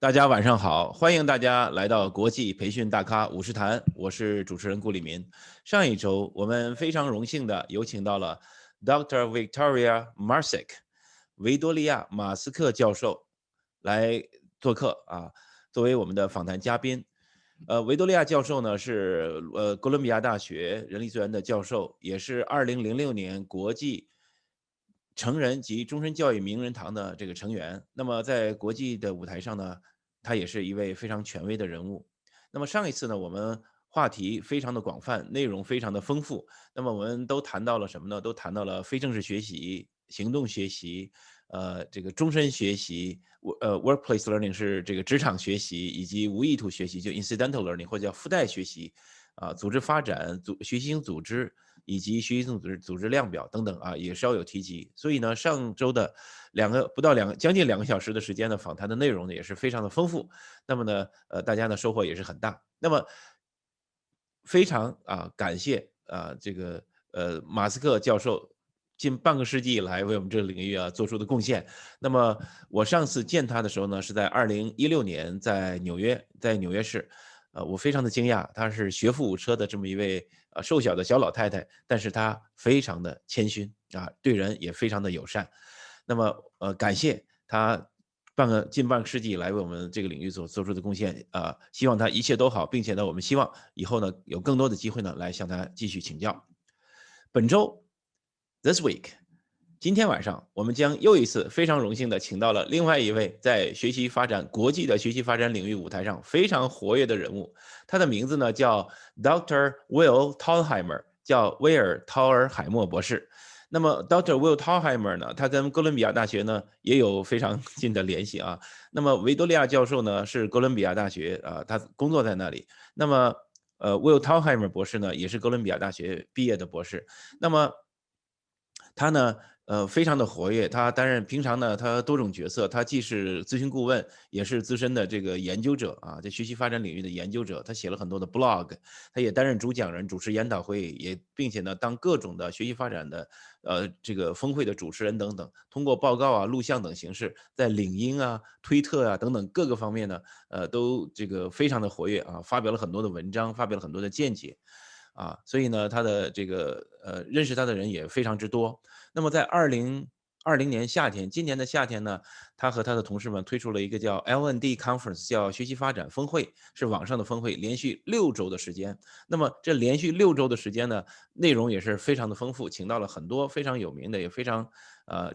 大家晚上好，欢迎大家来到国际培训大咖五十谈，我是主持人顾立民。上一周我们非常荣幸的有请到了 Dr. Victoria Marsick 维多利亚·马斯克教授来做客啊，作为我们的访谈嘉宾。维多利亚教授呢是哥伦比亚大学人力资源的教授，也是2006年国际成人及终身教育名人堂的这个成员。那么在国际的舞台上呢，他也是一位非常权威的人物。那么上一次呢，我们话题非常的广泛，内容非常的丰富。那么我们都谈到了什么呢？都谈到了非正式学习、行动学习，这个终身学习，workplace learning 是这个职场学习，以及无意图学习，就 incidental learning 或者叫附带学习，组织发展、学习型组织以及学习型组织量表等等啊，也稍有提及。所以呢，上周的将近2个小时的时间呢，访谈的内容呢也是非常的丰富。那么呢，大家的收获也是很大。那么非常感谢这个马斯克教授近半个世纪以来为我们这个领域做出的贡献。那么我上次见他的时候呢，是在2016年在纽约市。我非常的惊讶，她是学富五车的这么一位瘦小的小老太太，但是她非常的谦逊啊，对人也非常的友善。那么感谢她近半个世纪以来为我们这个领域所做出的贡献希望她一切都好，并且呢，我们希望以后呢有更多的机会呢来向她继续请教。本周 this week 今天晚上，我们将又一次非常荣幸的请到了另外一位在国际的学习发展领域舞台上非常活跃的人物，他的名字呢叫 Dr. Will Thalheimer， 叫威尔·陶尔海默博士。那么 Dr. Will Thalheimer 呢，他跟哥伦比亚大学呢也有非常近的联系啊。那么维多利亚教授呢是哥伦比亚大学他工作在那里。那么Will Thalheimer 博士呢也是哥伦比亚大学毕业的博士。那么他呢，非常的活跃，他担任平常呢，他多种角色，他既是咨询顾问，也是资深的这个研究者啊，在学习发展领域的研究者，他写了很多的 blog，他也担任主讲人，主持研讨会，并且呢，当各种的学习发展的这个峰会的主持人等等，通过报告啊、录像等形式，在领英啊、推特啊等等各个方面呢，都这个非常的活跃啊，发表了很多的文章，发表了很多的见解。所以呢，他的这个认识他的人也非常之多。那么在2020年夏天，今年的夏天呢，他和他的同事们推出了一个叫 L&D Conference， 叫学习发展峰会，是网上的峰会，连续6周的时间。那么这连续6周的时间呢，内容也是非常的丰富，请到了很多非常有名的，也非常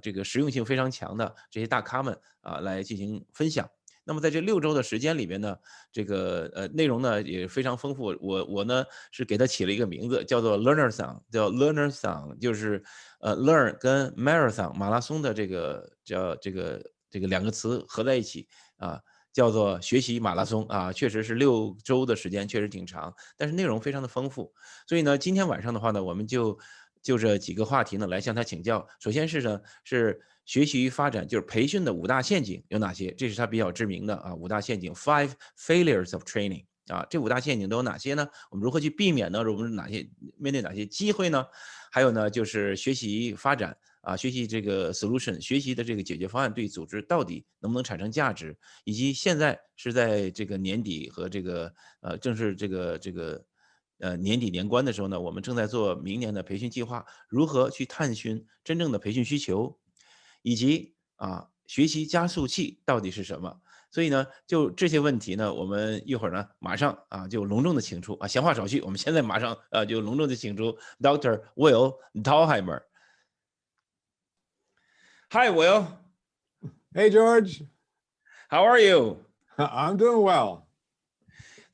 这个实用性非常强的这些大咖们来进行分享。那么在这6周的时间里边呢，这个内容呢也非常丰富。我呢是给它起了一个名字，叫做 Learner-thon， 叫 Learner-thon， 就是learn 跟 marathon 马拉松的这个2个词合在一起叫做学习马拉松确实是6周的时间，确实挺长，但是内容非常的丰富。所以呢，今天晚上的话呢，我们就这几个话题呢来向他请教。首先是学习与发展，就是培训的5大陷阱有哪些？这是他比较知名的5大陷阱 ，Five Failures of Training 这5大陷阱都有哪些呢？我们如何去避免呢？我们面对哪些机会呢？还有呢，就是学习发展学习这个 solution， 学习的这个解决方案对组织到底能不能产生价值，以及现在是在这个年底和这个正是这个年底年关的时候呢，我们正在做明年的培训计划，如何去探寻真正的培训需求，以及学习加速器到底是什么？所以呢，就这些问题呢，我们一会儿呢马上就隆重的请出闲话少叙，我们现在马上就隆重的请出 Dr. Will Thalheimer。Hi, Will. Hey, George. How are you? I'm doing well.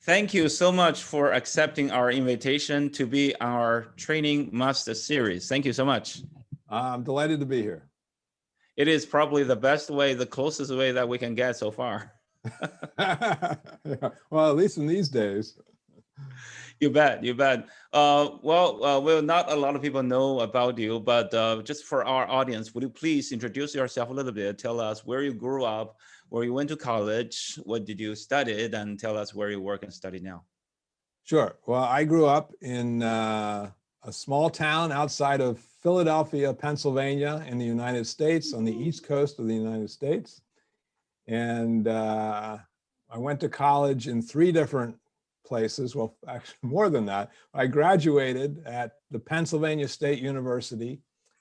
Thank you so much for accepting our invitation to be our Training Master Series. Thank you so much. I'm delighted to be here. It is probably the best way, the closest way that we can get so far. Yeah. Well, at least in these days. You bet, you bet. Well, not a lot of people know about you, but just for our audience, would you please introduce yourself a little bit? Tell us where you grew up, where you went to college, what did you study, and tell us where you work and study now. Sure. Well, I grew up in a small town outside of Philadelphia, Pennsylvania, in the United States, on the East Coast of the United States. And I went to college in 3 different places. Well, actually more than that. I graduated at the Pennsylvania State University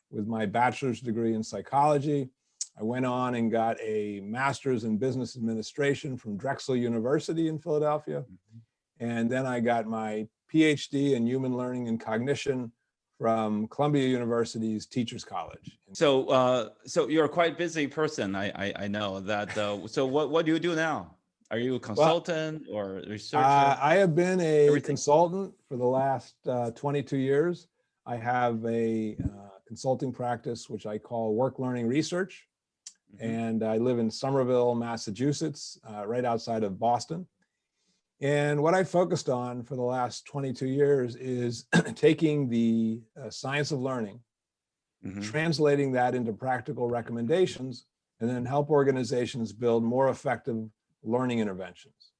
with my bachelor's degree in psychology. I went on and got a master's in business administration from Drexel University in Philadelphia. And then I got my PhD in human learning and cognition from Columbia University's Teachers College. So, so you're a quite busy person. I know that. So what do you do now? Are you a consultant or researcher? I have been a Everything? consultant for the last 22 years. I have a consulting practice, which I call Work Learning Research. And I live in Somerville, Massachusetts, right outside of Boston. And what I focused on for the last 22 years is taking the science of learning, translating that into practical recommendations, and then help organizations build more effective learning interventions.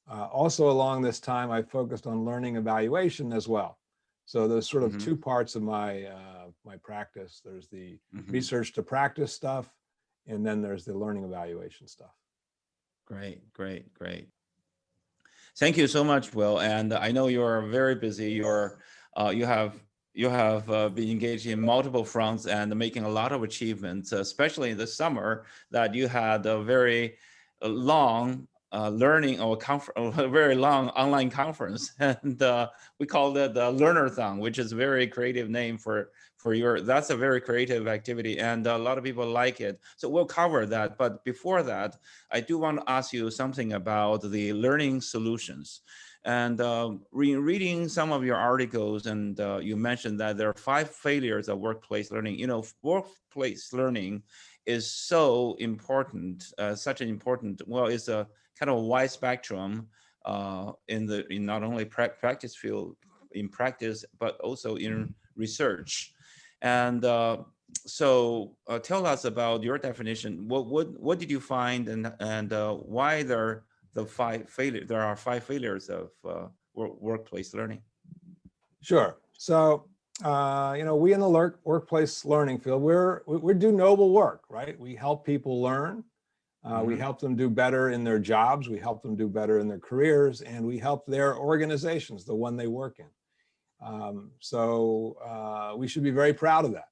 Also along this time, I focused on learning evaluation as well. So there's sort of 2 parts of my my practice. There's the research to practice stuff, and then there's the learning evaluation stuff. Great, great, great. Thank you so much, Will. And I know you're very busy. You have been engaged in multiple fronts and making a lot of achievements, especially in the summer that you had a very long learning or a very long online conference, and we called it the Learnathon, which is a very creative name for that's a very creative activity, and a lot of people like it. So we'll cover that. But before that, I do want to ask you something about the learning solutions. And reading some of your articles, and you mentioned that there are 5 failures of workplace learning. You know, workplace learning is so important, such an important, well, it's a kind of a wide spectrum in not only practice field, in practice, but also in research. And so tell us about your definition. What did you find, and why there are 5 failures of workplace learning? Sure. So, you know, we in the workplace learning field, we do noble work, right? We help people learn. We help them do better in their jobs. We help them do better in their careers, and we help their organizations, the one they work in. So we should be very proud of that.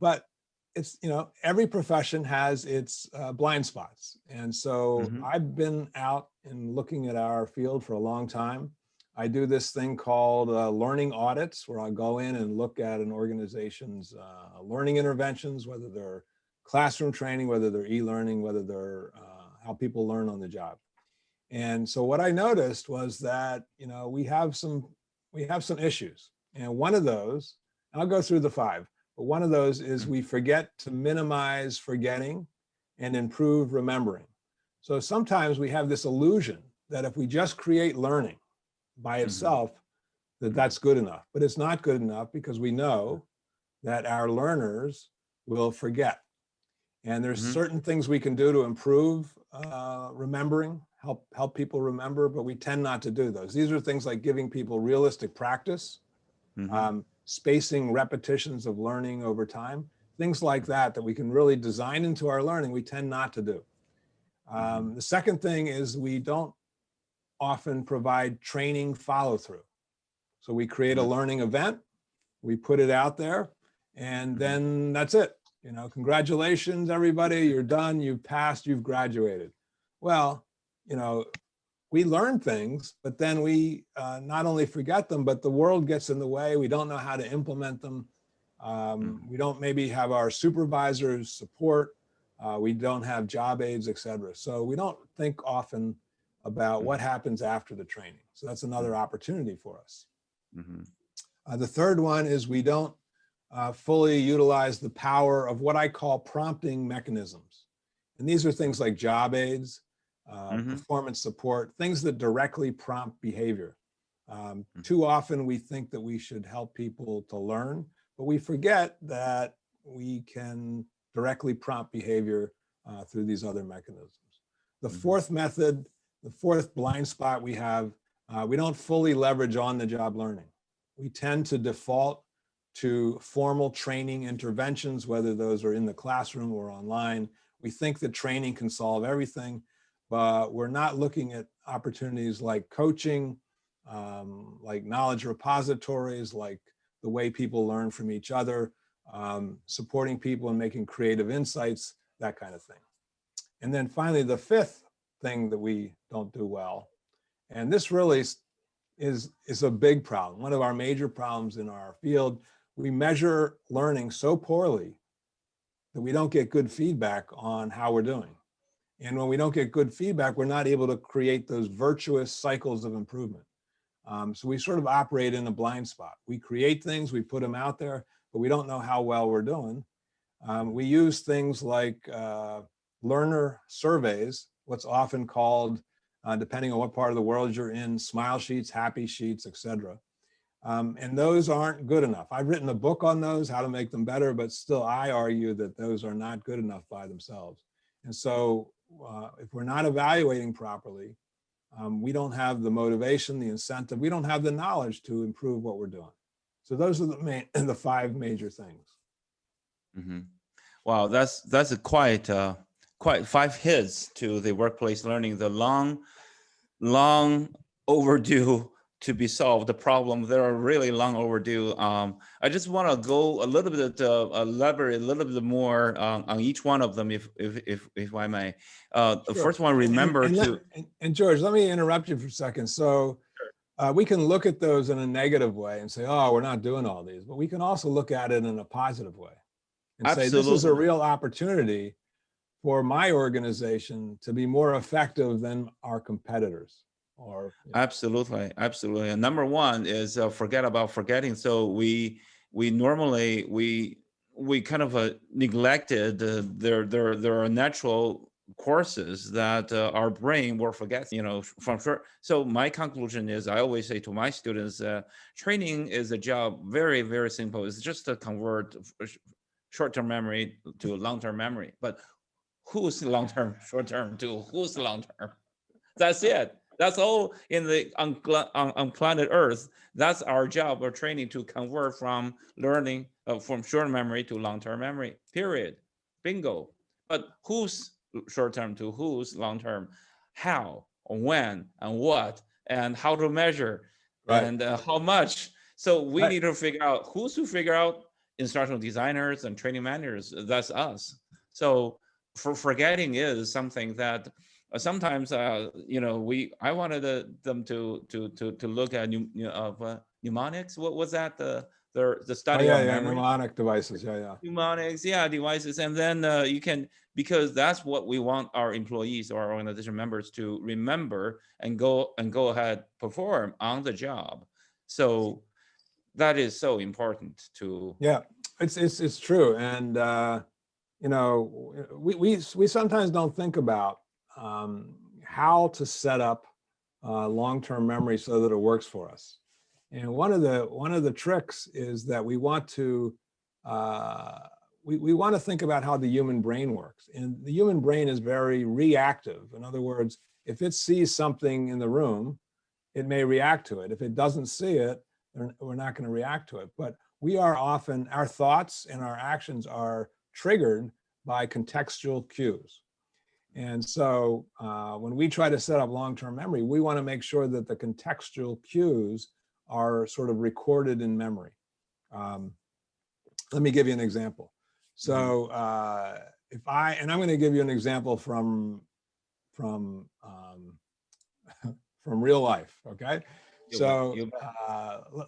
But it's, you know, every profession has its blind spots. And so I've been out and looking at our field for a long time. I do this thing called learning audits, where I'll go in and look at an organization's learning interventions, whether they're classroom training, whether they're e-learning, whether they're how people learn on the job. And so what I noticed was that, you know, we have some issues. And one of those, I'll go through the 5, but one of those is we forget to minimize forgetting and improve remembering. So sometimes we have this illusion that if we just create learning by itself, that's good enough. But it's not good enough, because we know that our learners will forget. And there's certain things we can do to improve remembering, help people remember, but we tend not to do those. These are things like giving people realistic practice, spacing repetitions of learning over time, things like that we can really design into our learning. We tend not to do. The second thing is we don't often provide training follow-through. So we create a learning event, we put it out there, and then that's it. You know, congratulations, everybody, you're done, you've passed, you've graduated. Well, you know, we learn things, but then we not only forget them, but the world gets in the way. We don't know how to implement them. We don't maybe have our supervisors support. We don't have job aids, et cetera. So we don't think often about what happens after the training. So that's another opportunity for us. The third one is we don't fully utilize the power of what I call prompting mechanisms. And these are things like job aids, performance support, things that directly prompt behavior. Too often we think that we should help people to learn, but we forget that we can directly prompt behavior through these other mechanisms. The fourth method, the fourth blind spot we have, we don't fully leverage on-the-job learning. We tend to default to formal training interventions, whether those are in the classroom or online. We think that training can solve everything, but we're not looking at opportunities like coaching, like knowledge repositories, like the way people learn from each other, supporting people and making creative insights, that kind of thing. And then finally, the fifth thing that we don't do well, and this really is a big problem, one of our major problems in our field. We measure learning so poorly that we don't get good feedback on how we're doing. And when we don't get good feedback, we're not able to create those virtuous cycles of improvement. So we sort of operate in a blind spot. We create things, we put them out there, but we don't know how well we're doing. We use things like learner surveys, what's often called, depending on what part of the world you're in, smile sheets, happy sheets, etc. And those aren't good enough. I've written a book on those, how to make them better, but still I argue that those are not good enough by themselves. And so if we're not evaluating properly, we don't have the motivation, the incentive, we don't have the knowledge to improve what we're doing. So those are the five major things. Mm-hmm. Wow, that's a quite 5 hits to the workplace learning, the long overdue to be solved. The problem, they are really long overdue. I just want to go a little bit, elaborate a little bit more on each one of them, if I may. The Sure. first one, remember and George, let me interrupt you for a second. So we can look at those in a negative way and say, oh, we're not doing all these, but we can also look at it in a positive way and say, this is a real opportunity for my organization to be more effective than our competitors. Absolutely. And number one is forget about forgetting. So we normally we kind of neglected there are natural courses that our brain will forget, from sure. So my conclusion is, I always say to my students, training is a job very, very simple. It's just to convert short-term memory to long-term memory. But who's long-term, short-term to who's long-term? That's it. That's all in the on planet Earth. That's our job or training, to convert from learning from short memory to long-term memory, period. Bingo. But who's short-term to who's long-term? How, when, and what, and how to measure, right, and how much. So we right. need to figure out who's to figure out. Instructional designers and training managers, that's us. So for forgetting is something that sometimes I wanted them to look at mnemonics. What was that, the study on memory? Mnemonic devices, Mnemonics, devices. And then you can, because that's what we want our employees or our organization members to remember and go ahead perform on the job. So that is so important to. It's true. And we sometimes don't think about how to set up long-term memory so that it works for us. And one of the tricks is that we want to think about how the human brain works. And the human brain is very reactive. In other words, if it sees something in the room, it may react to it. If it doesn't see it, we're not going to react to it. But we are often, our thoughts and our actions are triggered by contextual cues. And so when we try to set up long-term memory, we want to make sure that the contextual cues are sort of recorded in memory. Let me give you an example. So I'm going to give you an example from real life, okay? So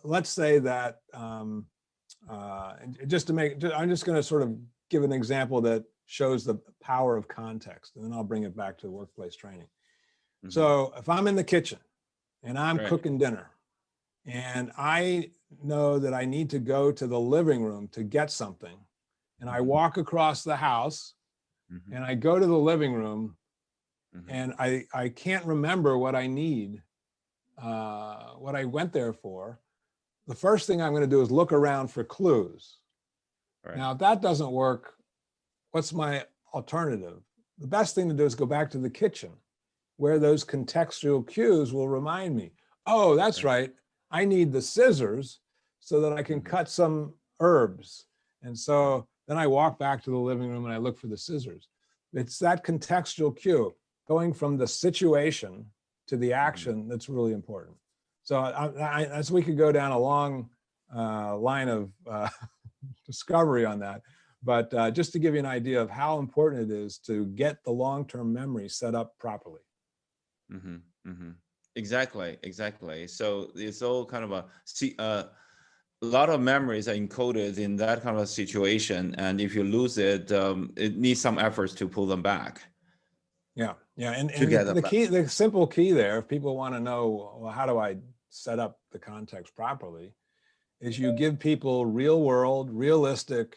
let's say that, I'm just going to sort of give an example that shows the power of context, and then I'll bring it back to workplace training. Mm-hmm. So if I'm in the kitchen and I'm cooking dinner, and I know that I need to go to the living room to get something, and I walk across the house, and I go to the living room, and I can't remember what I need, what I went there for, the first thing I'm going to do is look around for clues. Right. Now, if that doesn't work, what's my alternative? The best thing to do is go back to the kitchen, where those contextual cues will remind me, oh, that's right, I need the scissors so that I can cut some herbs. And so then I walk back to the living room and I look for the scissors. It's that contextual cue. going from the situation to the action that's really important. So as we could go down a long line of discovery on that, but just to give you an idea of how important it is to get the long-term memory set up properly. Mm-hmm, mm-hmm. Exactly. So it's all kind of a lot of memories are encoded in that kind of a situation, and if you lose it, it needs some efforts to pull them back. Yeah, and the simple key there, if people want to know, well, how do I set up the context properly, is you give people real world, realistic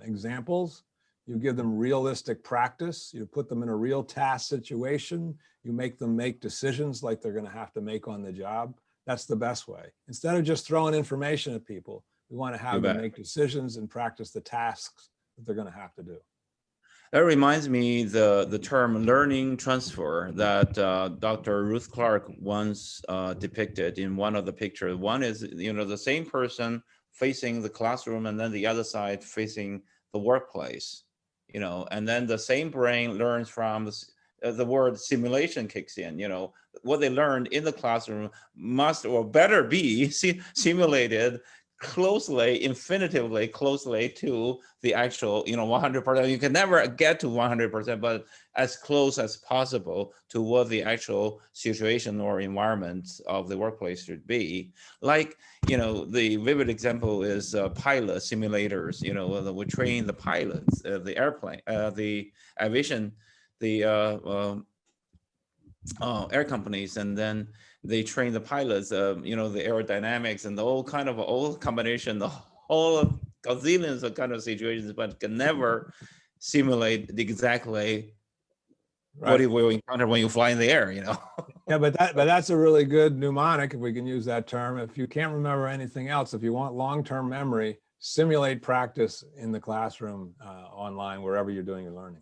examples. You give them realistic practice. You put them in a real task situation. You make them make decisions like they're going to have to make on the job. That's the best way. Instead of just throwing information at people, we want to have them make decisions and practice the tasks that they're going to have to do. That reminds me the term learning transfer that Dr. Ruth Clark once depicted in one of the pictures. One is, the same person facing the classroom, and then the other side facing the workplace, and then the same brain learns from the word simulation kicks in. What they learned in the classroom must or better be simulated closely, infinitively closely to the actual, 100%. You can never get to 100%, but as close as possible to what the actual situation or environment of the workplace should be. Like, the vivid example is pilot simulators. We train the pilots, the airplane, the aviation, the air companies, and then they train the pilots, the aerodynamics and the whole combination, the whole gazillions of kind of situations, but can never simulate exactly what you will encounter when you fly in the air, Yeah, but that's a really good mnemonic, if we can use that term. If you can't remember anything else, if you want long-term memory, simulate practice in the classroom, online, wherever you're doing your learning.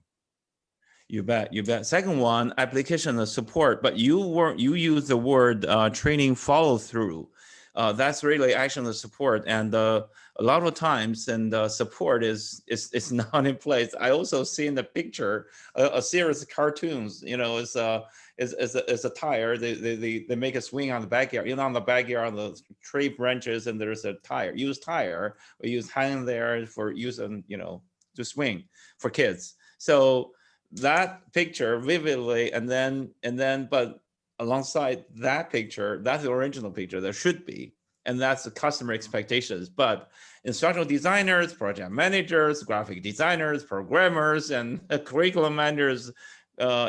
You bet. Second one, application and support, but you use the word training follow through. That's really action and support, and a lot of times, and support is not in place. I also see in the picture a series of cartoons. It's a tire. They make a swing on the backyard. On the backyard, on the tree branches, and there's a tire. Use tire. We use hang there for use and to swing for kids. So that picture vividly, and then but alongside that picture, that's the original picture, there should be, and that's the customer expectations. But instructional designers, project managers, graphic designers, programmers, and curriculum managers,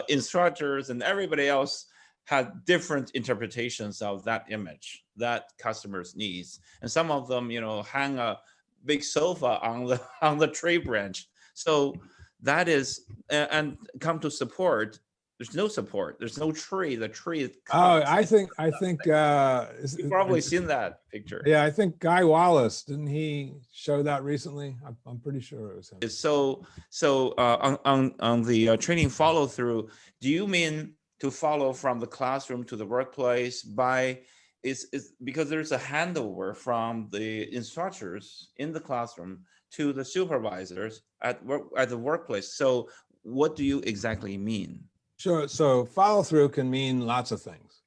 instructors, and everybody else had different interpretations of that image that customers needs. And some of them, hang a big sofa on the tree branch. So that is, and come to support, there's no support, there's no tree, the tree is cut. I think You've probably seen that picture. Yeah, I think Guy Wallace, didn't he show that recently? I'm pretty sure it was him. So on the training follow through, do you mean to follow from the classroom to the workplace is because there's a handover from the instructors in the classroom to the supervisors at the workplace? So what do you exactly mean? Sure. So follow through can mean lots of things.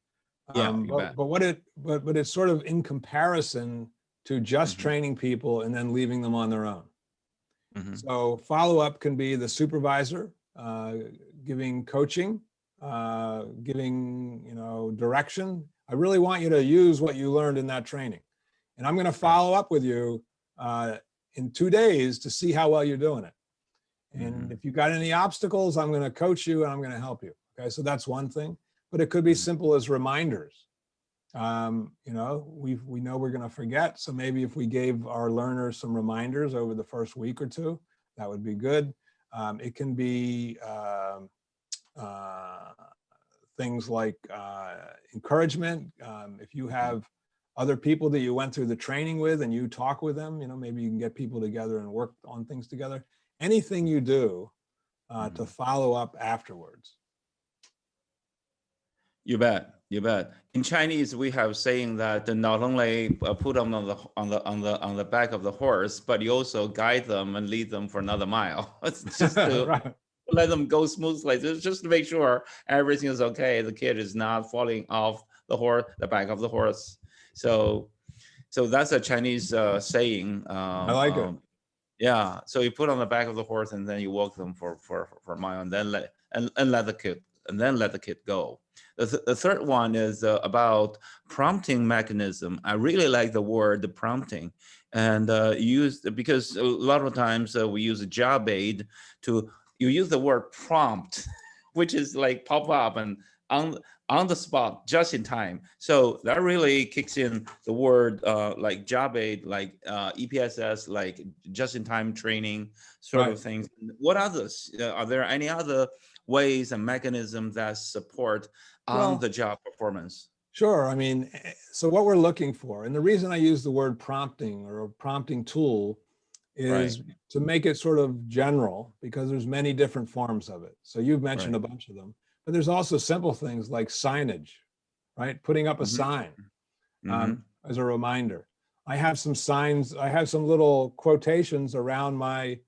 But it's sort of in comparison to just training people and then leaving them on their own. So follow up can be the supervisor giving coaching, giving direction. I really want you to use what you learned in that training, and I'm going to follow up with you in 2 days to see how well you're doing it. And if you got any obstacles, I'm going to coach you and I'm going to help you. Okay, so that's one thing. But it could be simple as reminders. We know we're going to forget. So maybe if we gave our learners some reminders over the first week or two, that would be good. It can be things like encouragement. If you have other people that you went through the training with and you talk with them, maybe you can get people together and work on things together. Anything you do to follow up afterwards. You bet. In Chinese, we have saying that not only put them on the back of the horse, but you also guide them and lead them for another mile. It's just to let them go smoothly, just to make sure everything is okay. The kid is not falling off the back of the horse. So, so that's a Chinese saying. I like it. Yeah. So you put on the back of the horse and then you walk them for a mile, and then let the kid go. The third one is about prompting mechanism. I really like the word prompting, and because a lot of times we use a job aid to you use the word prompt, which is like pop up and on the spot, just in time. So that really kicks in the word like job aid, like EPSS, like just in time training sort of things. What others? Are there any other ways and mechanisms that support on the job performance? Sure. I mean, so what we're looking for, and the reason I use the word prompting or a prompting tool is to make it sort of general, because there's many different forms of it. So you've mentioned a bunch of them, but there's also simple things like signage, right? Putting up a sign as a reminder. I have some signs, I have some little quotations around my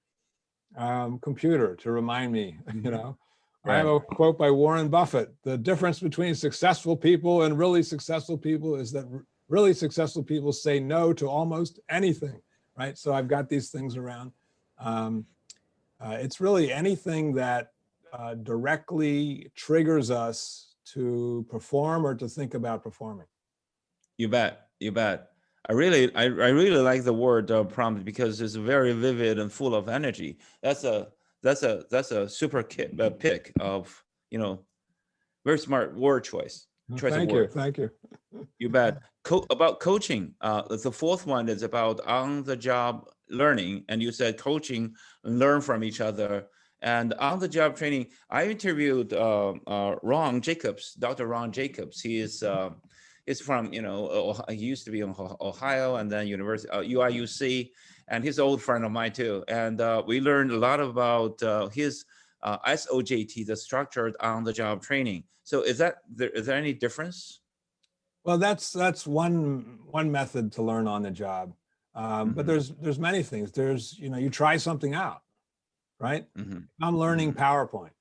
computer to remind me, you know. I have a quote by Warren Buffett: the difference between successful people and really successful people is that really successful people say no to almost anything, right? So I've got these things around. It's really anything that directly triggers us to perform or to think about performing. You bet. You bet. I really like the word prompt because it's very vivid and full of energy. That's a super pick of, very smart word choice. Thank you. Thank you. You bet. About coaching, the fourth one is about on-the-job learning, and you said coaching, learn from each other, and on-the-job training. I interviewed Ron Jacobs, Dr. Ron Jacobs. He is from, he used to be in Ohio and then University UIUC, and he's an old friend of mine too. And we learned a lot about his SOJT, the structured on-the-job training. So is there any difference? Well, that's one method to learn on the job, but there's many things. There's, you try something out, right? I'm learning PowerPoint.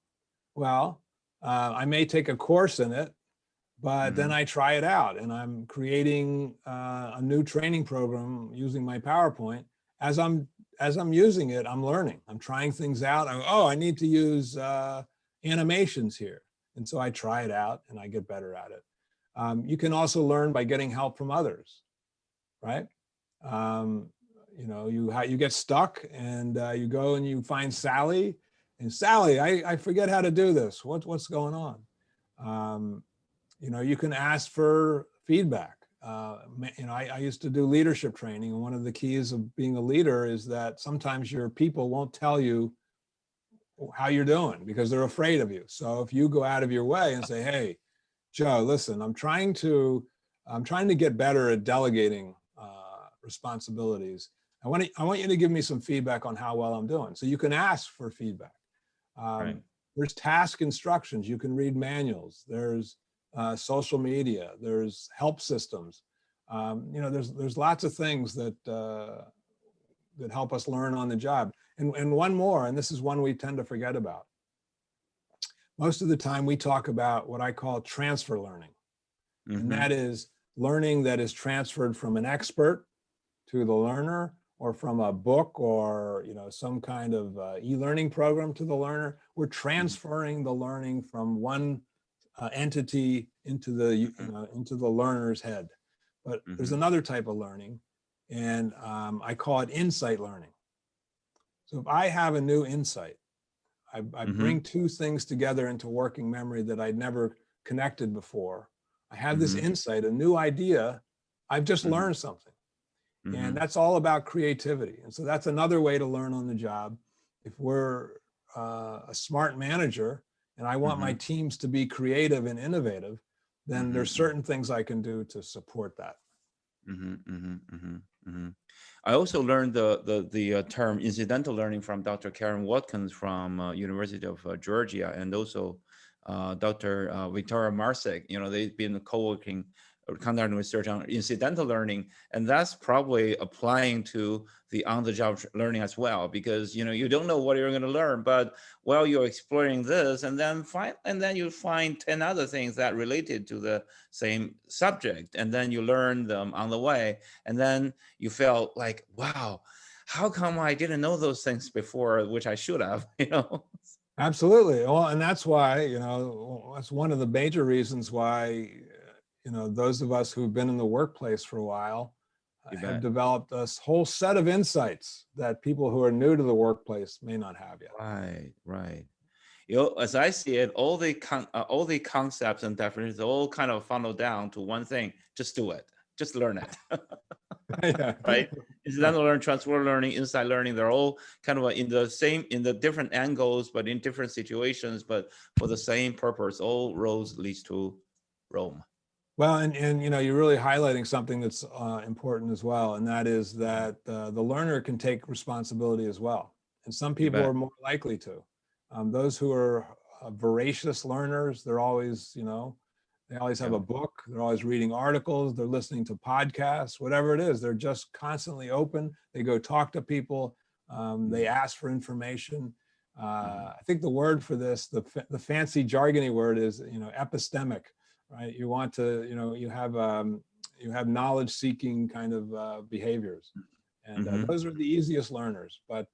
Well, I may take a course in it, but then I try it out, and I'm creating a new training program using my PowerPoint. As I'm using it, I'm learning. I'm trying things out. I need to use animations here, and so I try it out, and I get better at it. You can also learn by getting help from others, right? You get stuck, and you go and you find Sally, and Sally, I forget how to do this. What's going on? You can ask for feedback. I used to do leadership training, and one of the keys of being a leader is that sometimes your people won't tell you how you're doing because they're afraid of you. So if you go out of your way and say, hey, Joe, listen, I'm trying to get better at delegating responsibilities. I want you to give me some feedback on how well I'm doing. So you can ask for feedback. There's task instructions. You can read manuals. There's social media. There's help systems. There's lots of things that help us learn on the job. And one more, and this is one we tend to forget about. Most of the time we talk about what I call transfer learning. And that is learning that is transferred from an expert to the learner, or from a book or some kind of e-learning program to the learner. We're transferring the learning from one entity into the learner's head. But there's another type of learning, and I call it insight learning. So if I have a new insight, I bring two things together into working memory that I'd never connected before. I have this insight, a new idea. I've just learned something. And that's all about creativity. And so that's another way to learn on the job. If we're a smart manager and I want my teams to be creative and innovative, then there's certain things I can do to support that. I also learned the term incidental learning from Dr. Karen Watkins from University of Georgia, and also Dr. Victoria Marsick. They've been co-working conducting research on incidental learning, and that's probably applying to the on-the-job learning as well, because you don't know what you're going to learn, but while you're exploring this, and then you find 10 other things that related to the same subject, and then you learn them on the way, and then you felt like, wow, how come I didn't know those things before, which I should have, Absolutely. Well, and that's why, that's one of the major reasons why, those of us who've been in the workplace for a while have developed a whole set of insights that people who are new to the workplace may not have yet. Right. As I see it, all the concepts and definitions all kind of funnel down to one thing: just do it, just learn it. Yeah. Right? Incidental learning, transfer learning, inside learning, they're all kind of in the different angles, but in different situations, but for the same purpose. All roads leads to Rome. Well, and you're really highlighting something that's important as well, and that is that the learner can take responsibility as well. And some people are more likely to. Those who are voracious learners, they're always, they always have a book, they're always reading articles, they're listening to podcasts, whatever it is. They're just constantly open. They go talk to people. They ask for information. I think the word for this, the fancy jargony word is, epistemic, right? You want to, you have knowledge seeking kind of behaviors. And those are the easiest learners, but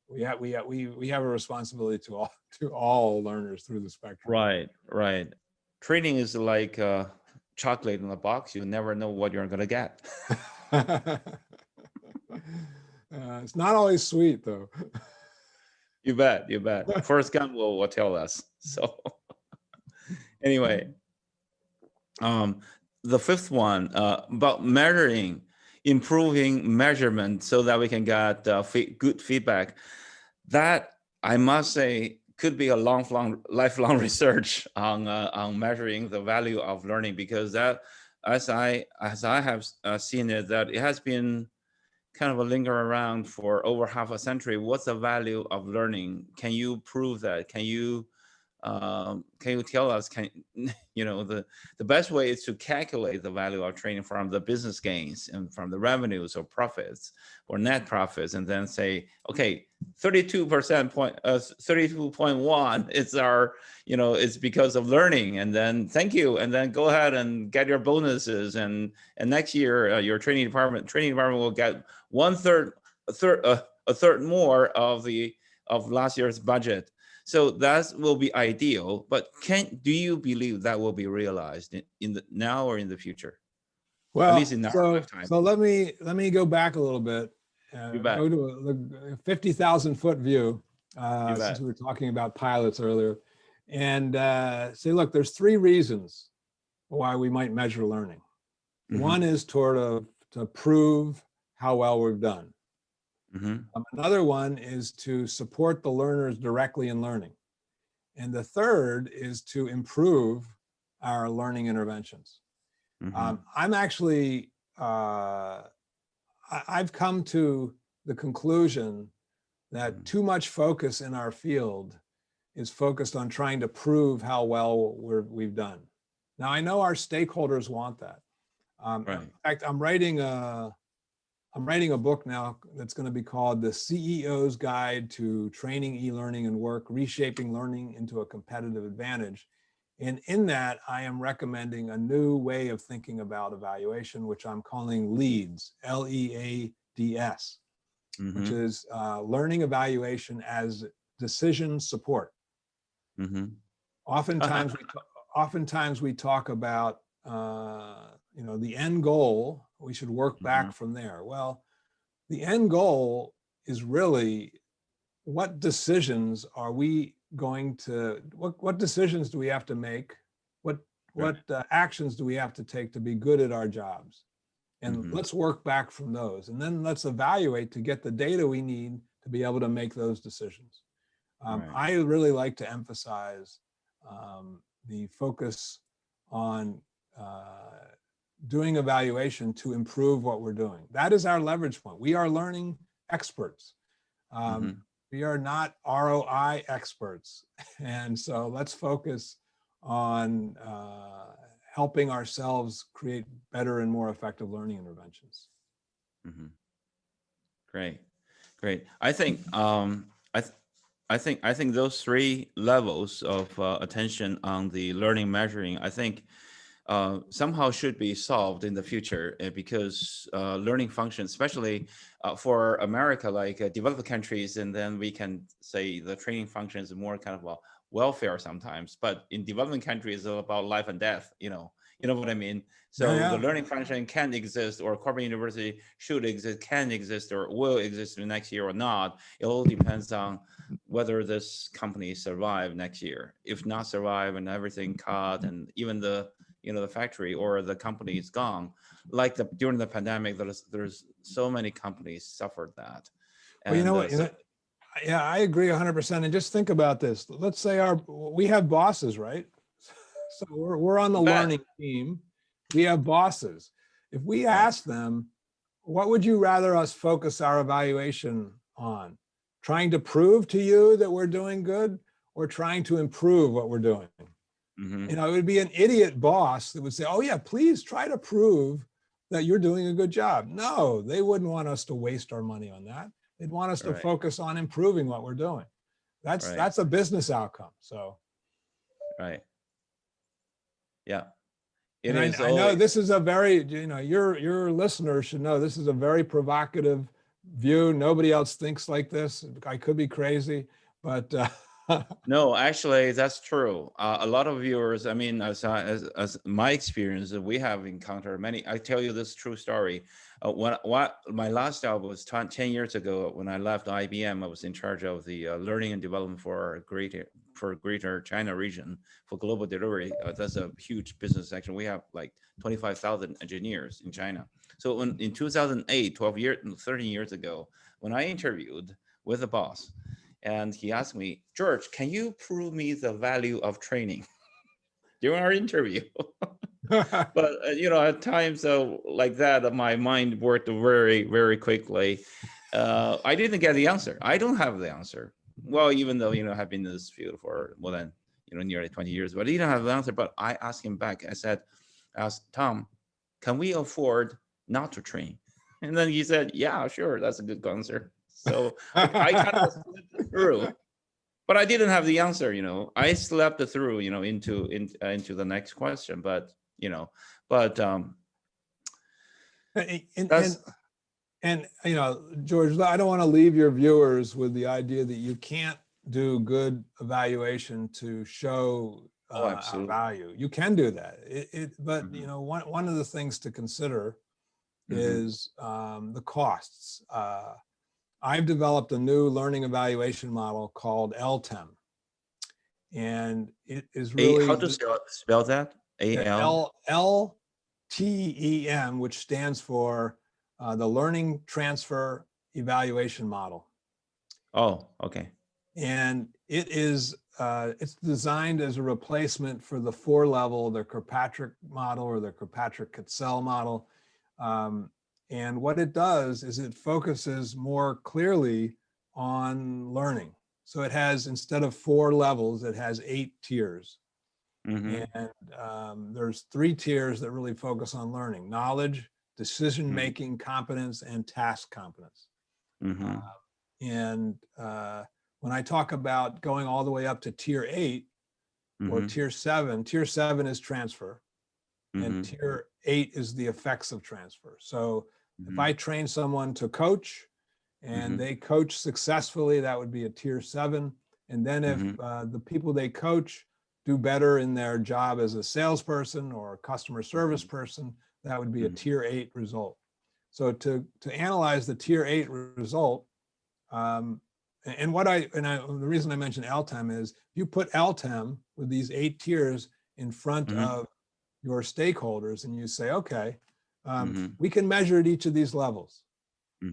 we have a responsibility to all learners through the spectrum. Right. Training is like chocolate in a box. You never know what you're going to get. It's not always sweet, though. You bet. Forrest Gump will tell us. So anyway, the fifth one about measuring, improving measurement so that we can get good feedback. That, I must say, could be a lifelong research on measuring the value of learning, because that, as I have seen it, that it has been kind of a linger around for over half a century. What's the value of learning? Can you prove that? Can you tell us? The best way is to calculate the value of training from the business gains and from the revenues or profits or net profits, and then say, okay, 32.1, it's our, it's because of learning, and then thank you, and then go ahead and get your bonuses, and next year your training department will get a third more of last year's budget. So that will be ideal, but do you believe that will be realized in the now or in the future? Well, at least in our lifetime. So let me go back a little bit and go to a 50,000 foot view, since we were talking about pilots earlier, and say, look, there's three reasons why we might measure learning. One is to prove how well we've done. Another one is to support the learners directly in learning. And the third is to improve our learning interventions. I'm actually, I've come to the conclusion that too much focus in our field is focused on trying to prove how well we've done. Now, I know our stakeholders want that. In fact, I'm writing a book now that's going to be called The CEO's Guide to Training, E-Learning, and Work, Reshaping Learning into a Competitive Advantage. And in that, I am recommending a new way of thinking about evaluation, which I'm calling LEADS, L-E-A-D-S, which is learning evaluation as decision support. Oftentimes we talk about the end goal. We should work back from there. Well, the end goal is really, what decisions are we going to, what decisions do we have to make? What actions do we have to take to be good at our jobs? And let's work back from those. And then let's evaluate to get the data we need to be able to make those decisions. I really like to emphasize the focus on doing evaluation to improve what we're doing. That is our leverage point. We are learning experts. We are not ROI experts. And so let's focus on helping ourselves create better and more effective learning interventions. Mm-hmm. Great, great. I think I think those three levels of attention on the learning measuring, I think somehow should be solved in the future because learning functions, especially for America, like developed countries, and then we can say the training function is more kind of a welfare sometimes, but in developing countries, it's about life and death, you know what I mean? So Yeah. the learning function can exist, or corporate university should exist, can exist, or will exist in the next year or not. It all depends on whether this company survive next year. If not survive and everything cut, and even the the factory or the company is gone, like during the pandemic, there's so many companies suffered that. Well, you And know what? Yeah, I agree 100%. And just think about this. Let's say we have bosses, right? So we're on the learning team. We have bosses. If we ask them, what would you rather us focus our evaluation on? Trying to prove to you that we're doing good, or trying to improve what we're doing? Mm-hmm. You know, it would be an idiot boss that would say, oh yeah, please try to prove that you're doing a good job. No, they wouldn't want us to waste our money on that. They'd want us to focus on improving what we're doing. That's a business outcome. So. Right. Yeah. And I know this is a very, your listeners should know this is a very provocative view. Nobody else thinks like this. I could be crazy, but no, actually, that's true. A lot of viewers, I mean, as my experience, we have encountered many. I tell you this true story. My last job was 10 years ago. When I left IBM, I was in charge of the learning and development for Greater China region for global delivery. That's a huge business section. We have like 25,000 engineers in China. So in 2008, 13 years ago, when I interviewed with the boss, and he asked me, George, can you prove me the value of training during our interview? But at times like that, my mind worked very, very quickly. I didn't get the answer. I don't have the answer. Well, even though I've been in this field for more than nearly 20 years, but I didn't have the answer. But I asked him back. I asked Tom, can we afford not to train? And then he said, yeah, sure, that's a good answer. So I kind of slipped through, but I didn't have the answer. I slept through, into the next question. But and George, I don't want to leave your viewers with the idea that you can't do good evaluation to show value. You can do that. But one of the things to consider is the costs. I've developed a new learning evaluation model called LTEM. And it is really— how to spell that? LTEM, which stands for the Learning Transfer Evaluation Model. Oh, okay. And it's designed as a replacement for the 4-level, the Kirkpatrick model or the Kirkpatrick-Cassell model. And what it does is it focuses more clearly on learning. So it has, instead of 4 levels, it has 8 tiers. And there's 3 tiers that really focus on learning: knowledge, decision-making competence, and task competence. And when I talk about going all the way up to tier 8 or tier 7 is transfer. And tier 8 is the effects of transfer. So if I train someone to coach and they coach successfully, that would be a tier 7. And then if the people they coach do better in their job as a salesperson or a customer service person, that would be a tier 8 result. So to analyze the tier 8 result, the reason I mentioned LTEM is you put LTEM with these 8 tiers in front of your stakeholders and you say, okay, we can measure at each of these levels.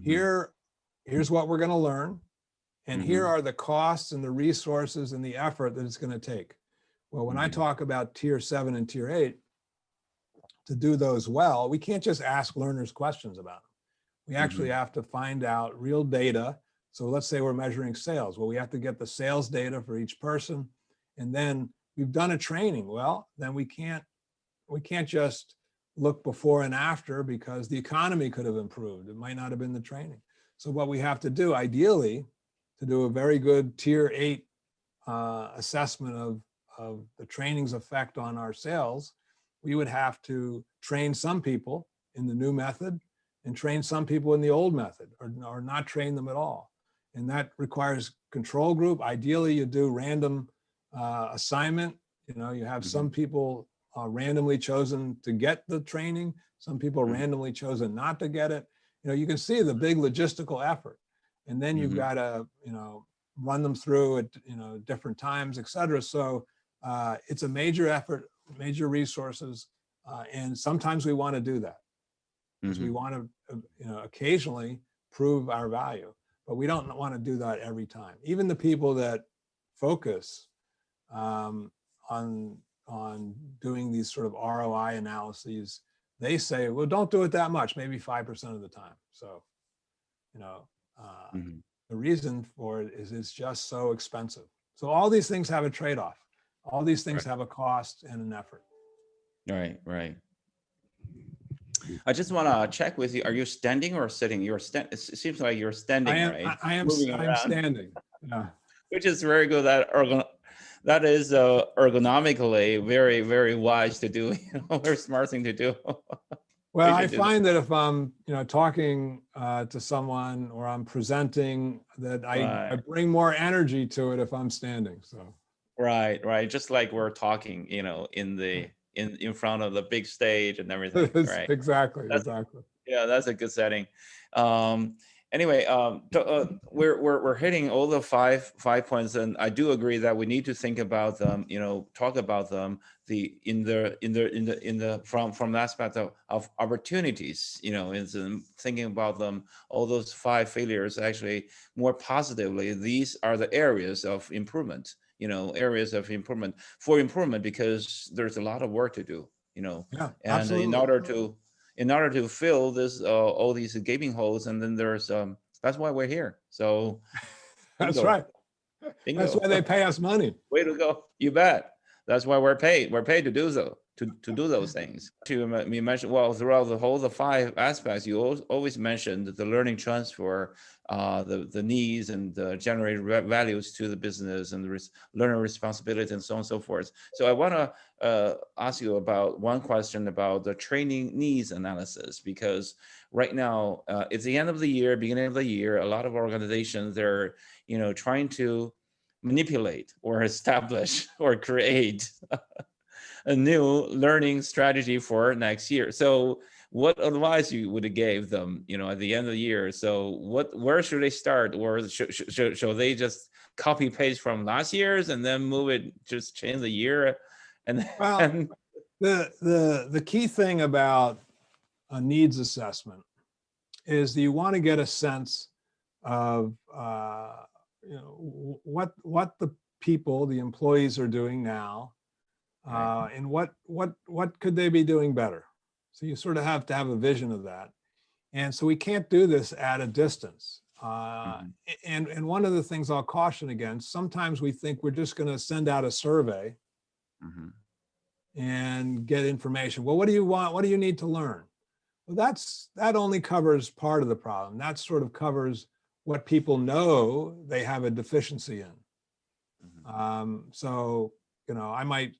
Here's what we're going to learn. And here are the costs and the resources and the effort that it's going to take. Well, when I talk about tier 7 and tier 8, to do those well, we can't just ask learners questions about them. We actually have to find out real data. So let's say we're measuring sales. Well, we have to get the sales data for each person. And then we've done a training. Well, then we can't we can't just look before and after, because the economy could have improved. It might not have been the training. So what we have to do, ideally, to do a very good tier 8 assessment of the training's effect on our sales, we would have to train some people in the new method and train some people in the old method, or not train them at all. And that requires control group. Ideally, you do random assignment. You have some people randomly chosen to get the training, some people randomly chosen not to get it. You can see the big logistical effort. And then you've got to, run them through at, different times, et cetera. So it's a major effort, major resources. And sometimes we want to do that because we want to, occasionally prove our value, but we don't want to do that every time. Even the people that focus on doing these sort of ROI analyses, they say, well, don't do it that much, maybe 5% of the time. So, the reason for it is it's just so expensive. So all these things have a trade-off. All these things have a cost and an effort. Right. I just want to check with you. Are you standing or sitting? It seems like you're standing, right? I am standing. Yeah. Which is very good. That is ergonomically very, very wise to do. Very smart thing to do. Well, I find that if I'm, talking to someone or I'm presenting, that I bring more energy to it if I'm standing. So. Right. Just like we're talking, in front of the big stage and everything. Right. Exactly. Yeah, that's a good setting. Anyway, we're hitting all the five points, and I do agree that we need to think about them. Talk about them from the aspect of opportunities. In thinking about them, all those 5 failures actually more positively. These are the areas of improvement. Areas of improvement because there's a lot of work to do. Yeah, and absolutely. in order to fill this all these gaping holes, and then there's that's why we're here. So that's right. Bingo. That's why they pay us money. Way to go. You bet. That's why we're paid to do so, to do those things. You mentioned, well, throughout the 5 aspects, you always mentioned the learning transfer, the needs, and generate values to the business, and the learner responsibility, and so on and so forth. So I want to ask you about one question about the training needs analysis, because right now it's the end of the year, beginning of the year. A lot of organizations, they're trying to manipulate or establish or create a new learning strategy for next year. So what advice you would have gave them, at the end of the year? So where should they start? Or should they just copy paste from last year's and then move it, just change the year? Well, the key thing about a needs assessment is that you want to get a sense of what the people, the employees, are doing now, and what could they be doing better. So you sort of have to have a vision of that, and so we can't do this at a distance. And one of the things I'll caution against: sometimes we think we're just going to send out a survey and get information. Well, what do you want? What do you need to learn? Well, that only covers part of the problem. That sort of covers what people know they have a deficiency in. So, I might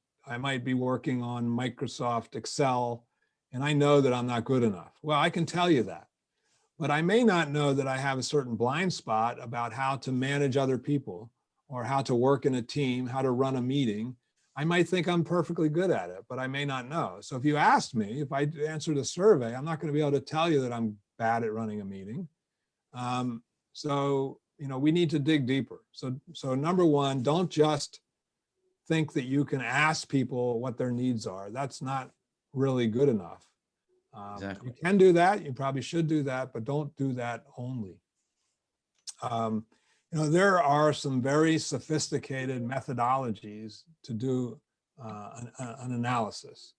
be working on Microsoft Excel, and I know that I'm not good enough. Well, I can tell you that, but I may not know that I have a certain blind spot about how to manage other people, or how to work in a team, how to run a meeting. I might think I'm perfectly good at it, but I may not know. So if you asked me, if I answered a survey, I'm not going to be able to tell you that I'm bad at running a meeting. So, we need to dig deeper. So number one, don't just think that you can ask people what their needs are. That's not really good enough. Exactly. You can do that. You probably should do that, but don't do that only. There are some very sophisticated methodologies to do an analysis.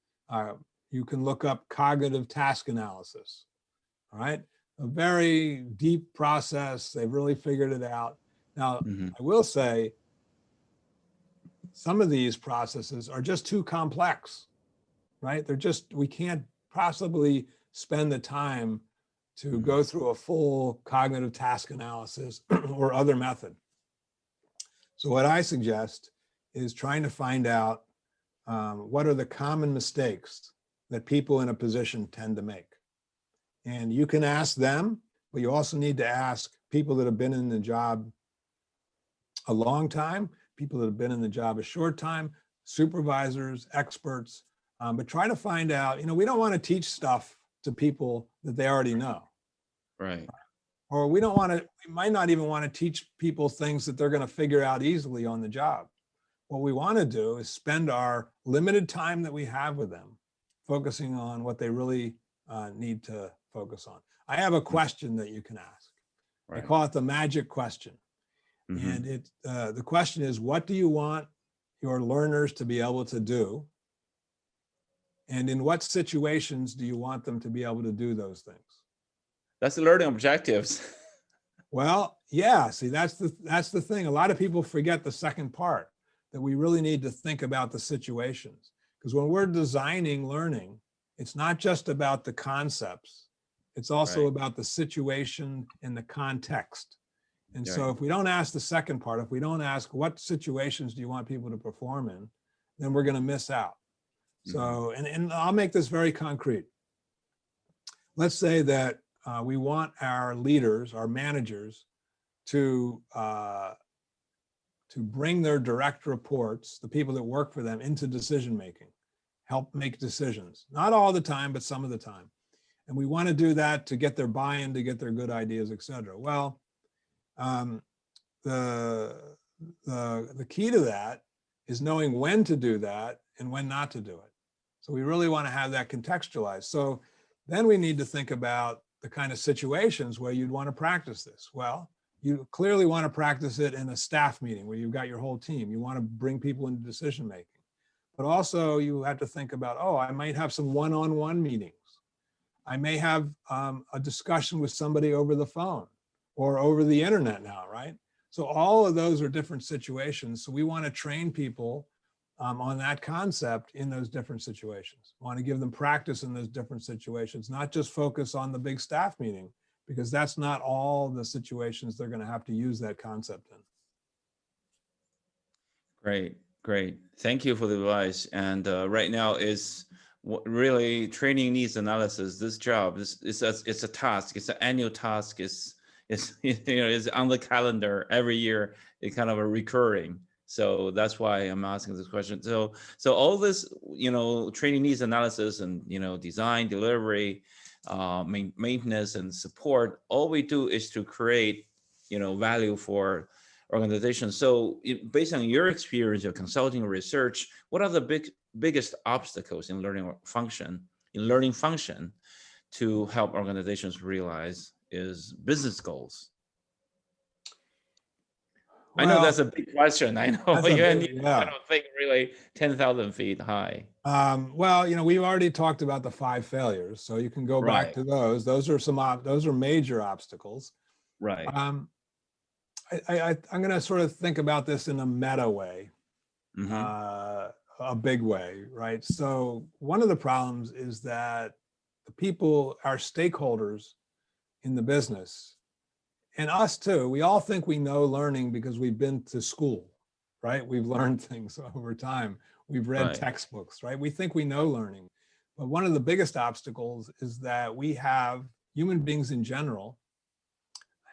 You can look up cognitive task analysis. All right. A very deep process. They've really figured it out. Now, I will say some of these processes are just too complex. right? We can't possibly spend the time to go through a full cognitive task analysis or other method. So what I suggest is trying to find out what are the common mistakes that people in a position tend to make. And you can ask them, but you also need to ask people that have been in the job a long time, people that have been in the job a short time, supervisors, experts, but try to find out, we don't want to teach stuff to people that they already know. Right. Or we might not even want to teach people things that they're going to figure out easily on the job. What we want to do is spend our limited time that we have with them focusing on what they really need to focus on. I have a question that you can ask. Right. I call it the magic question. And the question is, what do you want your learners to be able to do? And in what situations do you want them to be able to do those things? That's the learning objectives. Well, yeah, see, that's the thing. A lot of people forget the second part, that we really need to think about the situations. Because when we're designing learning, it's not just about the concepts. It's also about the situation and the context. And so if we don't ask the second part, if we don't ask what situations do you want people to perform in, then we're going to miss out. So, and I'll make this very concrete. Let's say that we want our leaders, our managers, to bring their direct reports, the people that work for them, into decision making, help make decisions. Not all the time, but some of the time. And we want to do that to get their buy-in, to get their good ideas, et cetera. Well, the key to that is knowing when to do that and when not to do it. So we really want to have that contextualized. So then we need to think about the kind of situations where you'd want to practice this. Well, you clearly want to practice it in a staff meeting where you've got your whole team. You want to bring people into decision making. But also you have to think about, I might have some one-on-one meetings. I may have a discussion with somebody over the phone or over the internet now, right? So all of those are different situations. So we want to train people on that concept in those different situations. We want to give them practice in those different situations, not just focus on the big staff meeting, because that's not all the situations they're going to have to use that concept in. Great. Thank you for the advice. And right now is really training needs analysis. This job it's a task. It's an annual task. It's on the calendar every year. It's kind of a recurring. So that's why I'm asking this question. So all this, training needs analysis and, design, delivery, maintenance and support, all we do is to create, value for organizations. So based on your experience of consulting research, what are the biggest obstacles in learning function to help organizations realize is business goals? Well, I know that's a big question. I know I don't think really 10,000 feet high. Well, we've already talked about the 5 failures, so you can go back to those. Those are major obstacles. Right. I'm going to sort of think about this in a meta way, a big way, right? So one of the problems is that the people, our stakeholders in the business, and us too, we all think we know learning because we've been to school, right? We've learned things over time. We've read textbooks, right? We think we know learning. But one of the biggest obstacles is that human beings in general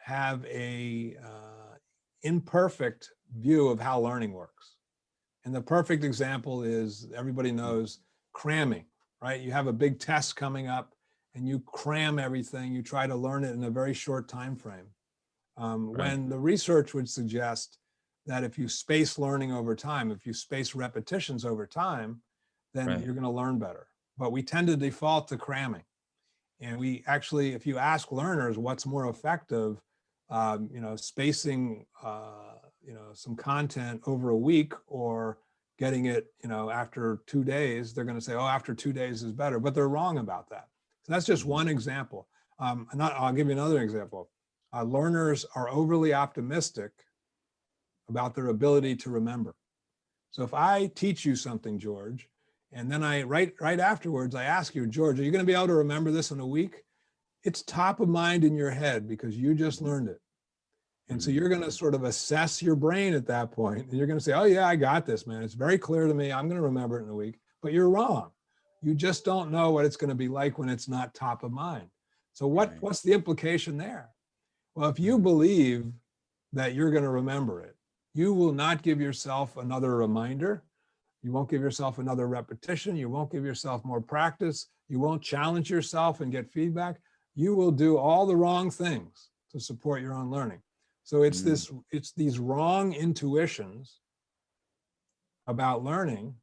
have a imperfect view of how learning works. And the perfect example is, everybody knows, cramming, right? You have a big test coming up and you cram everything. You try to learn it in a very short time frame. When the research would suggest that if you space learning over time, if you space repetitions over time, then you're going to learn better. But we tend to default to cramming. And we actually, if you ask learners what's more effective, spacing, some content over a week or getting it, after 2 days, they're going to say, after 2 days is better, but they're wrong about that. So that's just one example. I'll give you another example. Learners are overly optimistic about their ability to remember. So if I teach you something, George, And then right afterwards, I ask you, George, are you going to be able to remember this in a week? It's top of mind in your head because you just learned it. And so you're going to sort of assess your brain at that point, and you're going to say, oh yeah, I got this, man. It's very clear to me. I'm going to remember it in a week. But you're wrong. You just don't know what it's going to be like when it's not top of mind. So what's the implication there? Well, if you believe that you're going to remember it, you will not give yourself another reminder. You won't give yourself another repetition. You won't give yourself more practice. You won't challenge yourself and get feedback. You will do all the wrong things to support your own learning. So it's these wrong intuitions about learning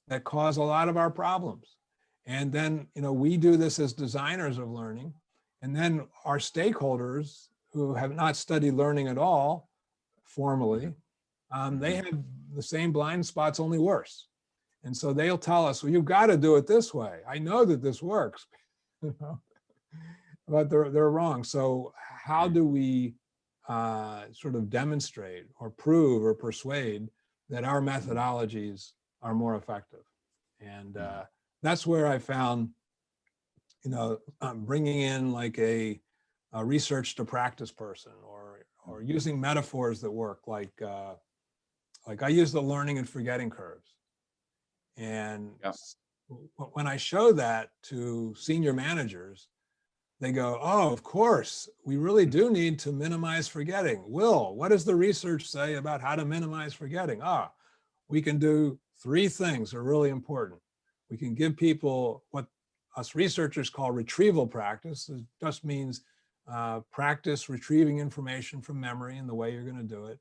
that cause a lot of our problems. And then, we do this as designers of learning. And then our stakeholders who have not studied learning at all formally, they have the same blind spots, only worse. And so they'll tell us, well, you've got to do it this way. I know that this works, but they're wrong. So how do we sort of demonstrate or prove or persuade that our methodologies are more effective? And that's where I found, bringing in like a research to practice person, or using metaphors that work, like I use the learning and forgetting curves. And when I show that to senior managers, they go, oh, of course, we really do need to minimize forgetting. Will, what does the research say about how to minimize forgetting? We can do 3 things that are really important. We can give people what us researchers call retrieval practice. It just means practice retrieving information from memory and the way you're going to do it.